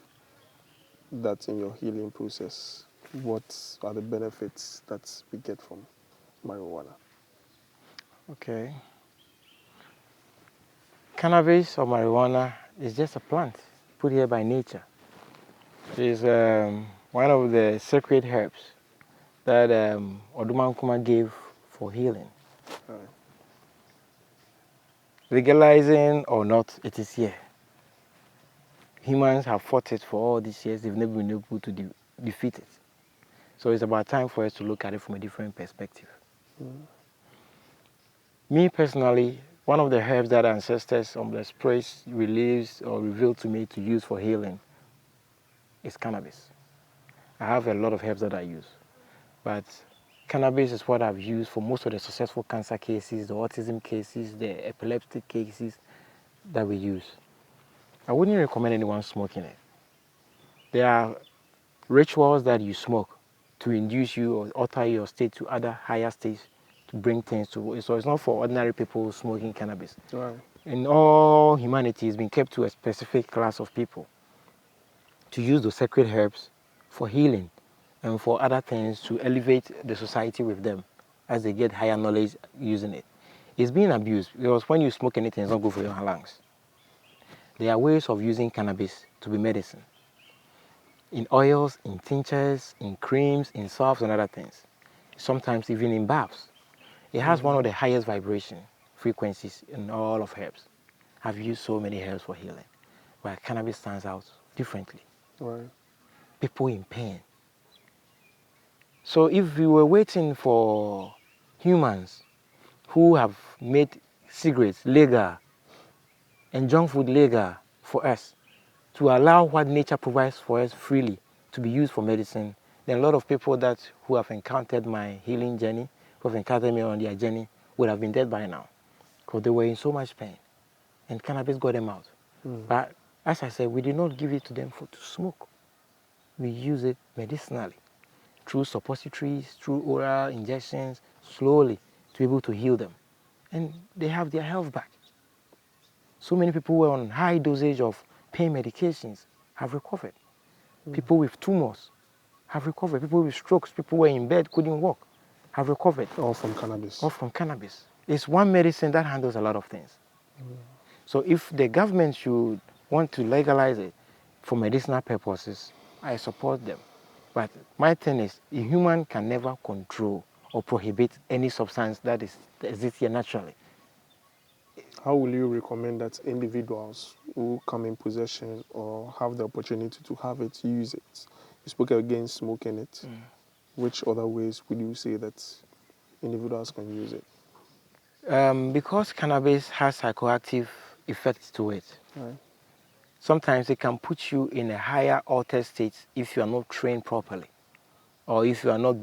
that in your healing process? What are the benefits that we get from marijuana? Okay. Cannabis or marijuana is just a plant put here by nature. It is one of the sacred herbs that Oduman Kuma gave for healing. Right. Legalizing or not, it is here. Humans have fought it for all these years. They've never been able to defeat it. So it's about time for us to look at it from a different perspective. Me personally, one of the herbs that ancestors on the sprays released or revealed to me to use for healing is cannabis. I have a lot of herbs that I use, but cannabis is what I've used for most of the successful cancer cases, the autism cases, the epileptic cases that we use. I wouldn't recommend anyone smoking it. There are rituals that you smoke to induce you or alter your state to other higher states to bring things to. So it's not for ordinary people smoking cannabis. Right. In all humanity, it's been kept to a specific class of people to use those sacred herbs for healing and for other things to elevate the society with them as they get higher knowledge using it. It's being abused because when you smoke anything, it's not good for your lungs. There are ways of using cannabis to be medicine. In oils, in tinctures, in creams, in salves and other things. Sometimes even in baths. It has one of the highest vibration frequencies in all of herbs. I've used so many herbs for healing, but cannabis stands out differently. Right. People in pain. So if we were waiting for humans who have made cigarettes legal and junk food legal for us to allow what nature provides for us freely to be used for medicine, then a lot of people who have encountered my healing journey, who have encountered me on their journey, would have been dead by now because they were in so much pain and cannabis got them out. But as I said, we did not give it to them to smoke. We use it medicinally through suppositories, through oral injections, slowly to be able to heal them. And they have their health back. So many people who were on high dosage of pain medications have recovered. People with tumors have recovered. People with strokes, people who were in bed, couldn't walk, have recovered. All from cannabis. All from cannabis. It's one medicine that handles a lot of things. So if the government should want to legalize it for medicinal purposes, I support them. But my thing is, a human can never control or prohibit any substance that exists here naturally. How will you recommend that individuals who come in possession or have the opportunity to have it, use it? You spoke against smoking it. Which other ways would you say that individuals can use it? Because cannabis has psychoactive effects to it, Right. sometimes it can put you in a higher altered state if you are not trained properly, or if you are not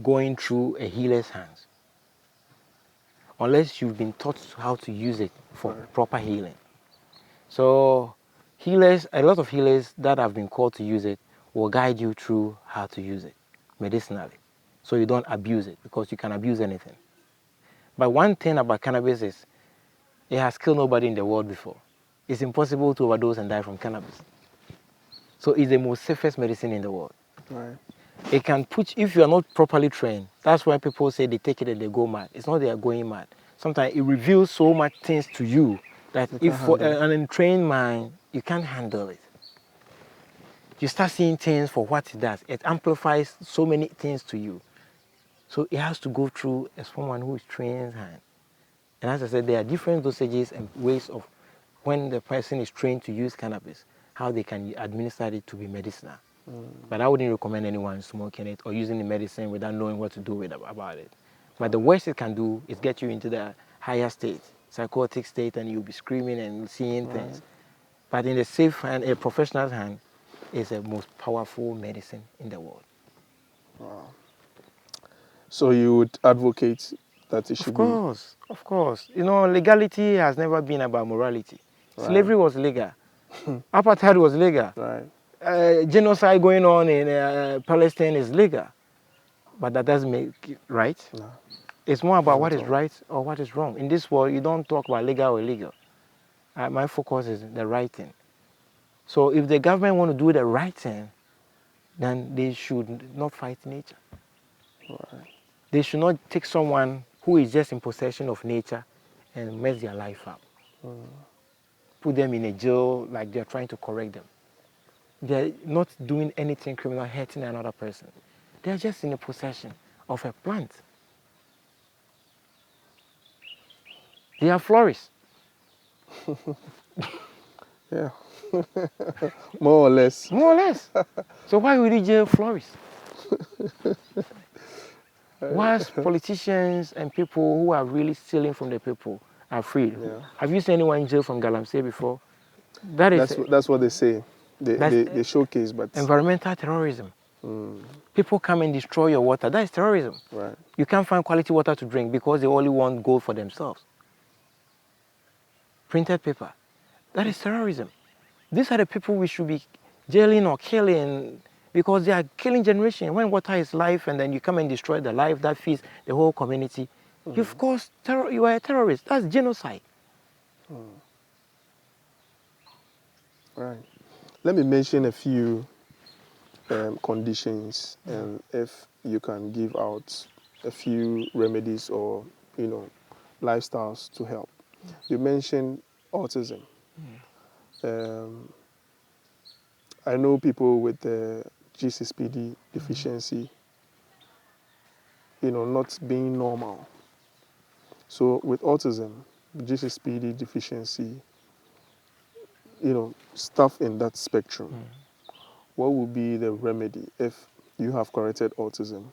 going through a healer's hands, unless you've been taught how to use it for Right. proper healing. So healers, a lot of healers that have been called to use it will guide you through how to use it medicinally, so you don't abuse it, because you can abuse anything. But one thing about cannabis is it has killed nobody in the world before. It's impossible to overdose and die from cannabis. So it's the most safest medicine in the world. Right. It can put, if you are not properly trained, that's why people say they take it and they go mad. It's not they are going mad. Sometimes it reveals so much things to you that You if can't for handle it. an untrained mind, you can't handle it. You start seeing things for what it does. It amplifies so many things to you. So it has to go through as someone who is trained hand. And as I said, there are different dosages and ways of when the person is trained to use cannabis, how they can administer it to be medicinal. But I wouldn't recommend anyone smoking it or using the medicine without knowing what to do with about it. But the worst it can do is get you into the higher state, psychotic state, and you'll be screaming and seeing things. But in a safe hand, a professional's hand, it's the most powerful medicine in the world. Wow. So you would advocate that it should be Of course. You know, legality has never been about morality. right. Slavery was legal. Apartheid was legal. Right. Genocide going on in Palestine is legal. But that doesn't make it right. No. It's more about Not what at is all. right or what is wrong. In this world, you don't talk about legal or illegal. My focus is the right thing. So if the government want to do the right thing, then they should not fight nature. Right. They should not take someone who is just in possession of nature and mess their life up. Put them in a jail like they're trying to correct them. They're not doing anything criminal, hurting another person. They're just in a possession of a plant. They are florists. Yeah. More or less. More or less. So why would you jail florists? Whilst politicians and people who are really stealing from the people are free. Yeah. Have you seen anyone in jail from Galamsey before? That's what they say. They showcase, but environmental terrorism. People come and destroy your water. That is terrorism. right. You can't find quality water to drink because they only want gold for themselves. Printed paper. That is terrorism. These are the people we should be jailing or killing because they are killing generation. When water is life and then you come and destroy the life that feeds the whole community, you of course you are a terrorist. That's genocide. Right. Let me mention a few conditions, and if you can give out a few remedies or lifestyles to help. You mentioned autism. I know people with the GCSPD deficiency, not being normal. So with autism, GCSPD deficiency, stuff in that spectrum, what would be the remedy if you have corrected autism?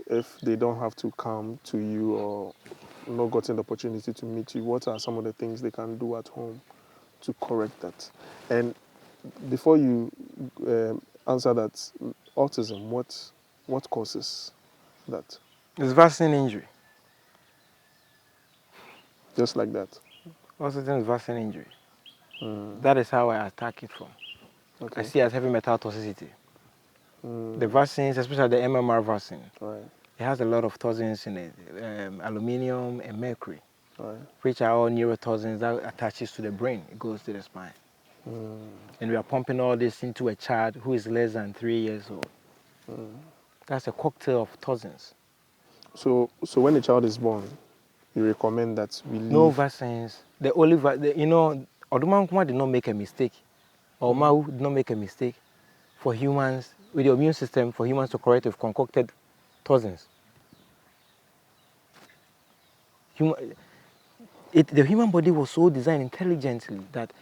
If they don't have to come to you or not gotten the opportunity to meet you, what are some of the things they can do at home to correct that? And before you answer that, autism, what causes that? It's vaccine injury. Just like that. Autism is vaccine injury. That is how I attack it from. Okay. I see it as heavy metal toxicity. The vaccines, especially the MMR vaccine, Right. it has a lot of toxins in it, aluminium and mercury, Right. which are all neurotoxins that attaches to the brain. It goes to the spine. And we are pumping all this into a child who is less than 3 years old. That's a cocktail of toxins. So when a child is born, you recommend that we leave. No vaccines. The only, Odumankuma did not make a mistake. Or Mau did not make a mistake for humans, with the immune system, for humans to correct with concocted toxins. The human body was so designed intelligently that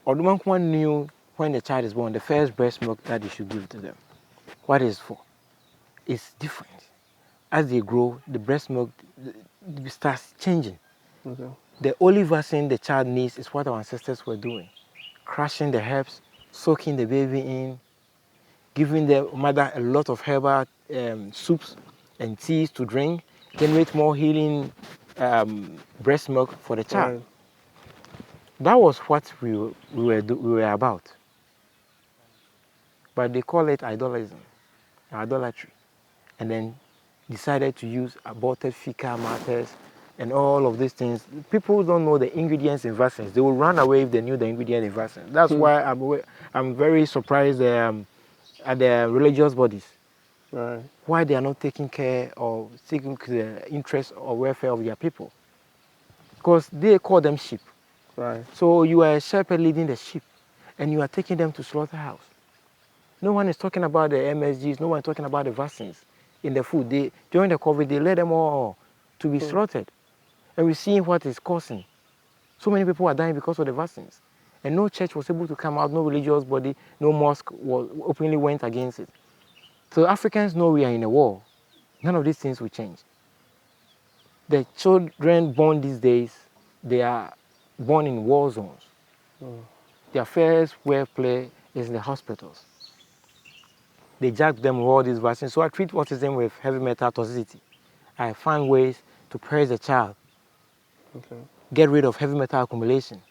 Odumankuma knew when the child is born, the first breast milk that you should give to them. What is for? It's different. as they grow, the breast milk starts changing. Okay. The only vaccine the child needs is what our ancestors were doing. Crushing the herbs, soaking the baby in, giving the mother a lot of herbal soups and teas to drink, generate more healing breast milk for the child. Right. That was what we were about. But they call it idolatry. And then decided to use aborted fecal matters and all of these things. People don't know the ingredients in vaccines. They will run away if they knew the ingredient in vaccines. That's why I'm very surprised at the religious bodies. Right. Why they are not taking care or taking the interest or welfare of their people. Because they call them sheep. Right. So you are a shepherd leading the sheep and you are taking them to slaughterhouse. No one is talking about the MSGs, no one is talking about the vaccines in the food. During the COVID, they let them all to be slaughtered. And we're seeing what is causing. So many people are dying because of the vaccines. And no church was able to come out, no religious body, no mosque openly went against it. So Africans know we are in a war. None of these things will change. The children born these days, they are born in war zones. Their first workplace is in the hospitals. They jab them with all these vaccines. So I treat autism with heavy metal toxicity. I find ways to purge the child, get rid of heavy metal accumulation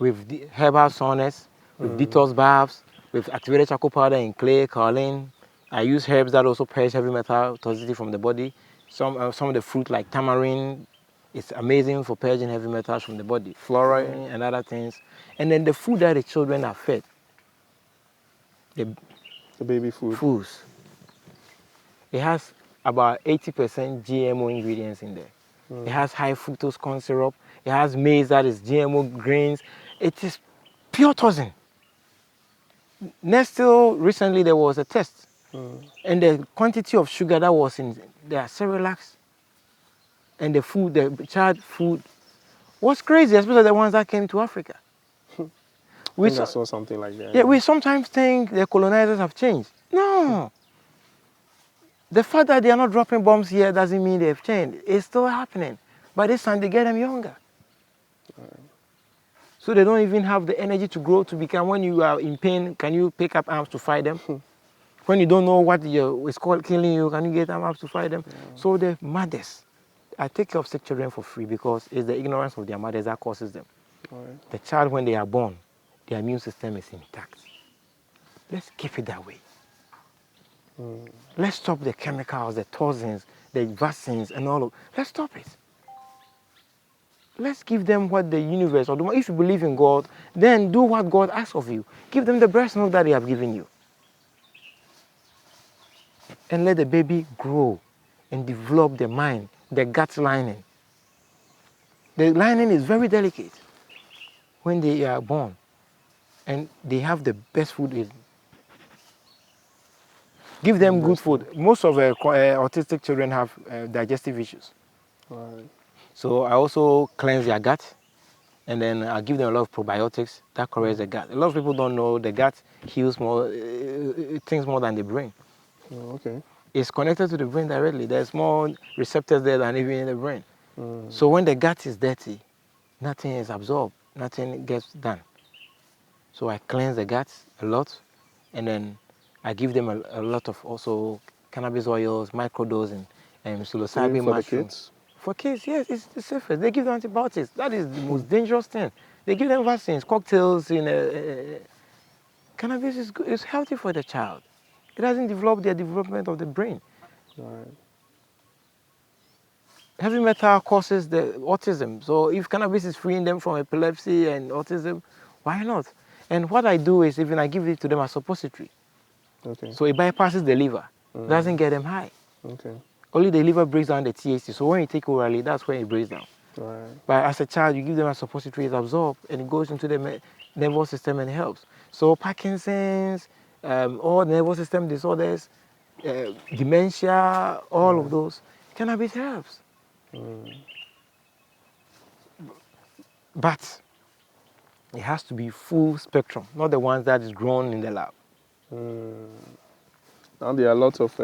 with the herbal saunas, with detox baths, with activated charcoal powder in clay, kaolin. I use herbs that also purge heavy metal toxicity from the body. Some of the fruit like tamarind is amazing for purging heavy metals from the body, fluorine and other things. And then the food that the children are fed, the baby food. foods, it has about 80% GMO ingredients in there. It has high fructose corn syrup. It has maize that is GMO grains. It is pure toxin. Next, till recently there was a test, and the quantity of sugar that was in their Cerelacs and the food, the child food, was crazy, especially the ones that came to Africa. I saw something like that. Yeah, we sometimes think the colonizers have changed. No. The fact that they are not dropping bombs here doesn't mean they've changed. It's still happening. By this time, they get them younger. So they don't even have the energy to grow to become, when you are in pain, can you pick up arms to fight them? When you don't know what is called killing you, can you get arms to fight them? So the mothers, I take care of sick children for free because it's the ignorance of their mothers that causes them. The child, when they are born, their immune system is intact. Let's keep it that way. Let's stop the chemicals, the toxins, the vaccines, and all of. Let's stop it. Let's give them what the universe, or if you believe in God, then do what God asks of you. Give them the breast milk that He has given you. And let the baby grow and develop the mind, the gut lining. The lining is very delicate when they are born. And they have the best food. Give them good food. Most of autistic children have digestive issues. So I also cleanse their gut, and then I give them a lot of probiotics that corrects the gut. A lot of people don't know the gut heals more, things more than the brain. It's connected to the brain directly. There's more receptors there than even in the brain. So when the gut is dirty, nothing is absorbed, nothing gets done. So I cleanse the gut a lot, and then I give them a lot of also cannabis oils, microdosing, and psilocybin for mushrooms. The kids? For kids, yes, it's the safest. They give them antibiotics. That is the most dangerous thing. They give them vaccines, cocktails. Cannabis is good. It's healthy for the child. It doesn't develop their development of the brain. Heavy metal causes the autism. So if cannabis is freeing them from epilepsy and autism, why not? And what I do is even I give it to them as suppository. So it bypasses the liver. Doesn't get them high. Only the liver breaks down the THC. So when you take orally, that's when it breaks down. But as a child, you give them a suppository, it's absorbed, and it goes into the nervous system and helps. So Parkinson's, all nervous system disorders, dementia, all of those, cannabis helps. But it has to be full spectrum, not the ones that is grown in the lab. Now there are a lot of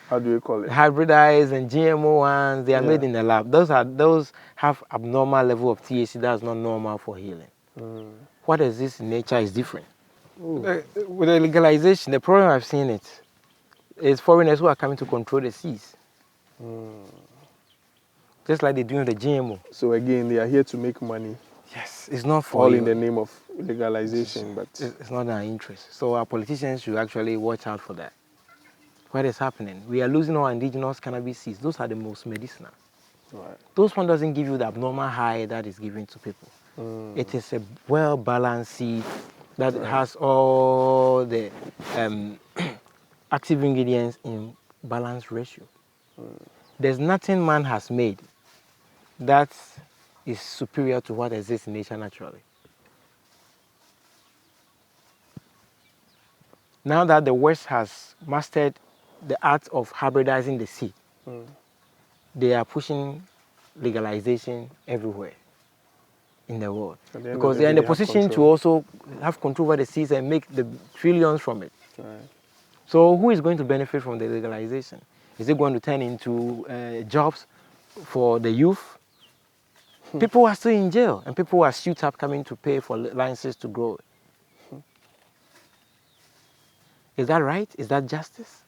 How do you call it? Hybridized and GMO ones, they are Yeah. made in the lab. Those have abnormal level of THC that's not normal for healing. What exists in nature is different. With the legalization, the problem I've seen is foreigners who are coming to control the seas. Just like they do with the GMO. So again, they are here to make money. Yes, it's not for All you. in the name of legalization, but It's not our interest. So our politicians should actually watch out for that. What is happening? We are losing our indigenous cannabis seeds. Those are the most medicinal. right. Those one doesn't give you the abnormal high that is given to people. It is a well-balanced seed that has all the active ingredients in balanced ratio. There's nothing man has made that is superior to what exists in nature naturally. Now that the West has mastered the art of hybridizing the seed, they are pushing legalization everywhere in the world. At the end of Because the they are in day, a they have position to control. also have control over the seeds and make the trillions from it. Right. So who is going to benefit from the legalization? Is it going to turn into jobs for the youth? People are still in jail and people are sued up coming to pay for licenses to grow it. Is that right? Is that justice?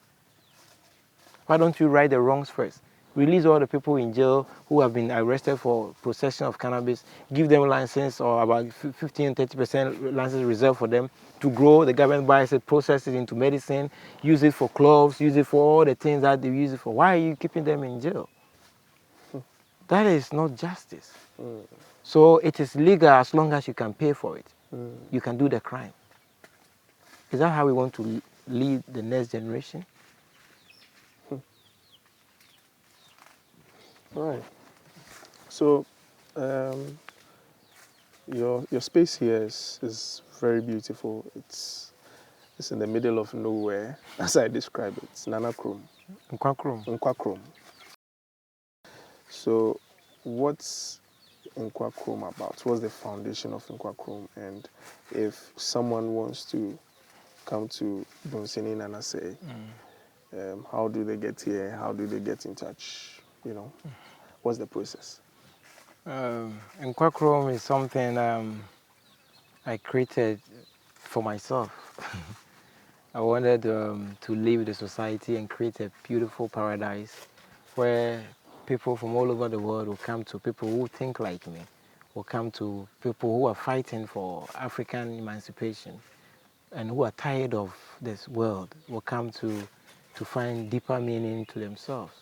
Why don't you right the wrongs first? Release all the people in jail who have been arrested for possession of cannabis, give them license or about 15, 30% license reserved for them to grow. The government buys it, processes it into medicine, use it for cloves, use it for all the things that they use it for. Why are you keeping them in jail? That is not justice. So it is legal as long as you can pay for it. You can do the crime. Is that how we want to lead the next generation? Right. So, your space here is very beautiful. It's in the middle of nowhere, as I describe it. It's Nanakrom. Nkwakrom. So, what's Nkwakrom about? What's the foundation of Nkwakrom? And if someone wants to come to Dunsinin Nanasei, how do they get here? How do they get in touch? You know, what's the process? Nkwakrom is something I created for myself. I wanted to live the society and create a beautiful paradise where people from all over the world will come to, people who think like me, will come to people who are fighting for African emancipation and who are tired of this world, will come to find deeper meaning to themselves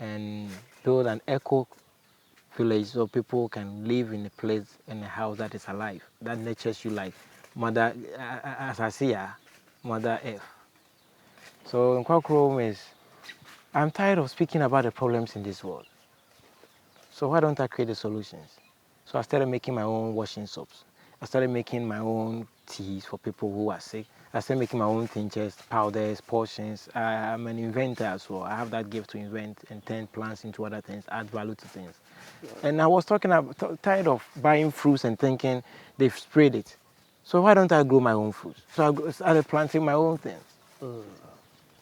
and build an eco village so people can live in a place, in a house that is alive, that nurtures you like Mother Asasia, Mother Earth. So in Nkwakrom is, I'm tired of speaking about the problems in this world. So why don't I create the solutions? So I started making my own washing soaps. I started making my own teas for people who are sick. I started making my own tinctures, powders, potions. I'm an inventor as well. I have that gift to invent and turn plants into other things, add value to things. And I was tired of buying fruits and thinking they've sprayed it. So why don't I grow my own fruits? So I started planting my own things.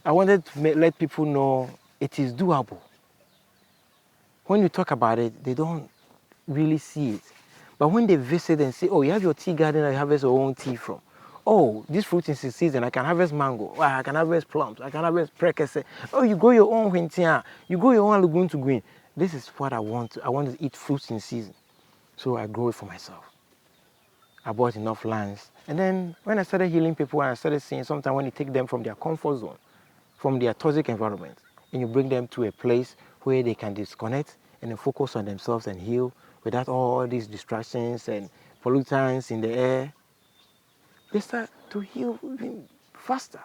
I wanted to let people know it is doable. When you talk about it, they don't really see it. But when they visit and say, oh, you have your tea garden and you harvest your own tea from. Oh, this fruit is in season. I can harvest mango. Oh, I can harvest plums. I can harvest prekese. Oh, you grow your own wintia. You grow your own lagoon to green. This is what I want. I want to eat fruits in season. So I grow it for myself. I bought enough lands. And then when I started healing people and I started seeing sometimes when you take them from their comfort zone, from their toxic environment, and you bring them to a place where they can disconnect and then focus on themselves and heal without all these distractions and pollutants in the air, they start to heal even faster.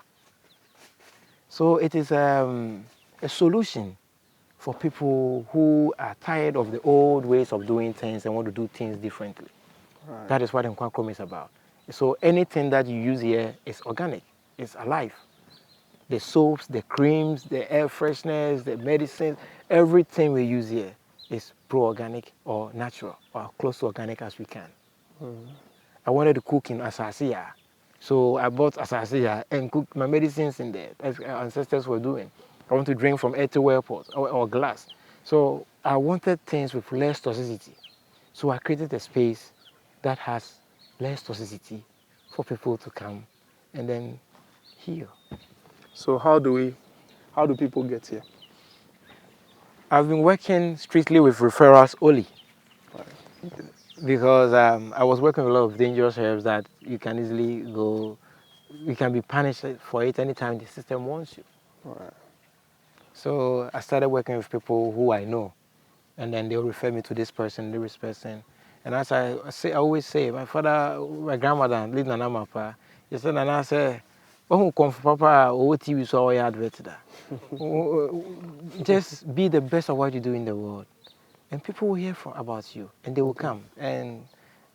So it is a solution for people who are tired of the old ways of doing things and want to do things differently. Right. That is what Nkwakrom is about. So anything that you use here is organic, it's alive. The soaps, the creams, the air fresheners, the medicines, everything we use here is pro-organic or natural or close to organic as we can. I wanted to cook in Asasia So I bought asase and cooked my medicines in there, as our ancestors were doing. I want to drink from earthenware pots or glass. So I wanted things with less toxicity. So I created a space that has less toxicity for people to come and then heal. So how do people get here? I've been working strictly with referrals only Right. because I was working with a lot of dangerous herbs that you can easily go, you can be punished for it anytime the system wants you. Right. So I started working with people who I know, and then they'll refer me to this person, And as I always say, my grandmother, Lid Nana Mapa, he said, Nana say, oh, come for Papa, or TV so I advert that. Just be the best of what you do in the world, and people will hear about you, and they will come. And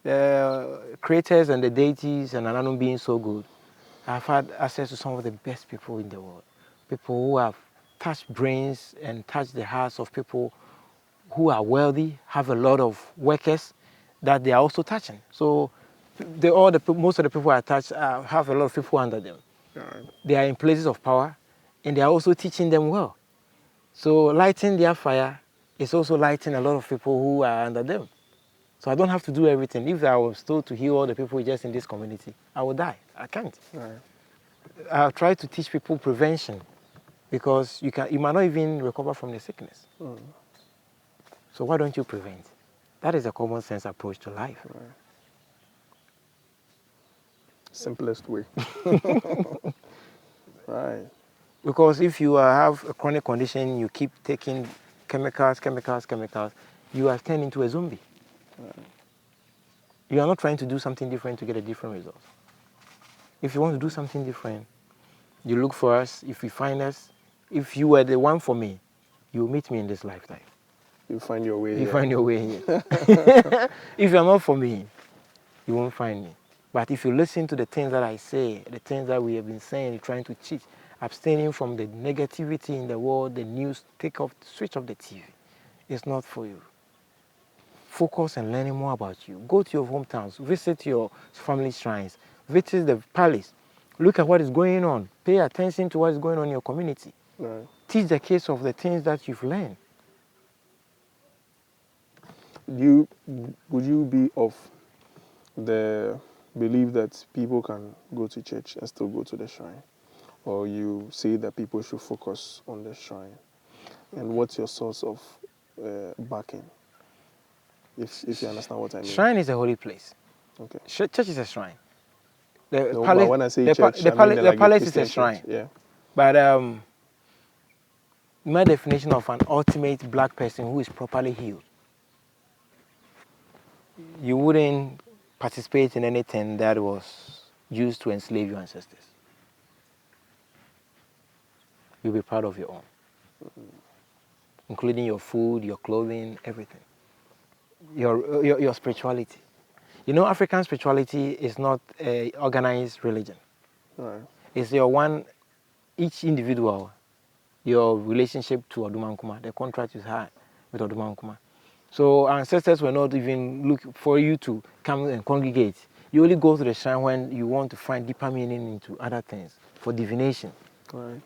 the creators and the deities and Ananum being so good, I've had access to some of the best people in the world. People who have touched brains and touched the hearts of people who are wealthy, have a lot of workers that they are also touching. So most of the people I touch have a lot of people under them. Right. They are in places of power, and they are also teaching them well. So lighting their fire is also lighting a lot of people who are under them. So I don't have to do everything. If I was told to heal all the people just in this community, I would die. I can't. Right. I've tried to teach people prevention because you might not even recover from the sickness. Mm. So why don't you prevent? That is a common sense approach to life. Right. Simplest way. Right. Because if you have a chronic condition, you keep taking chemicals, you have turned into a zombie. Right. You are not trying to do something different to get a different result. If you want to do something different, you look for us. If you find us, if you were the one for me, you will meet me in this lifetime. You find your way You here. find your way here. If you're not for me, you won't find me. But if you listen to the things that I say, the things that we have been saying, trying to teach, abstaining from the negativity in the world, the news, switch off the TV. It's not for you. Focus on learning more about you. Go to your hometowns, visit your family shrines, visit the palace, look at what is going on, pay attention to what is going on in your community. Right. Teach the kids of the things that you've learned. Would you be of the belief that people can go to church and still go to the shrine? Or you say that people should focus on the shrine? And what's your source of backing? If you understand what I mean. Shrine is a holy place. Okay. Church is a shrine. No, but when I say church, the palace is a shrine. Church. Yeah. But my definition of an ultimate black person who is properly healed, you wouldn't participate in anything that was used to enslave your ancestors. You'll be proud of your own, including your food, your clothing, everything. Your spirituality. You know, African spirituality is not an organized religion. Right. It's each individual, your relationship to Odumankuma, the contract you had with Odumankuma. So our ancestors were not even looking for you to come and congregate. You only go to the shrine when you want to find deeper meaning into other things, for divination. Right.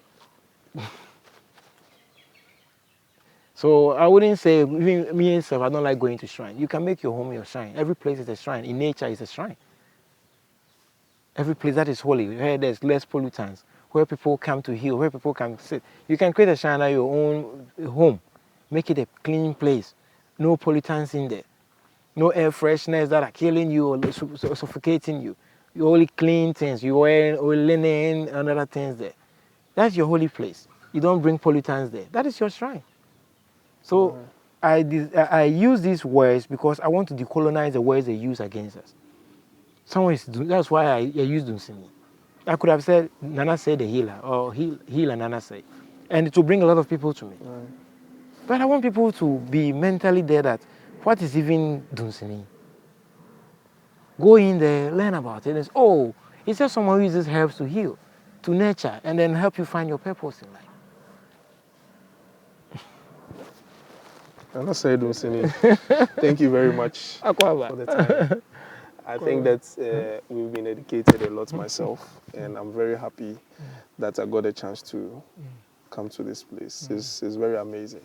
So I wouldn't say, even me myself, I don't like going to shrine. You can make your home your shrine. Every place is a shrine. In nature is a shrine. Every place that is holy, where there's less pollutants, where people come to heal, where people can sit. You can create a shrine at your own home. Make it a clean place. No pollutants in there. No air fresheners that are killing you or suffocating you. You only clean things. You wear linen and other things there. That's your holy place. You don't bring pollutants there. That is your shrine. So I use these words because I want to decolonize the words they use against us. That's why I use Dunsinin. I could have said Nanasei the healer or healer Nanasei, and it will bring a lot of people to me. Right. But I want people to be mentally there that what is even Dunsinin? Go in there, learn about it. It's just someone who uses herbs to heal, to nurture, and then help you find your purpose in life. Nanasei Dunsinin, thank you very much for the time. I think that we've been educated a lot myself, and I'm very happy that I got a chance to come to this place. It's very amazing.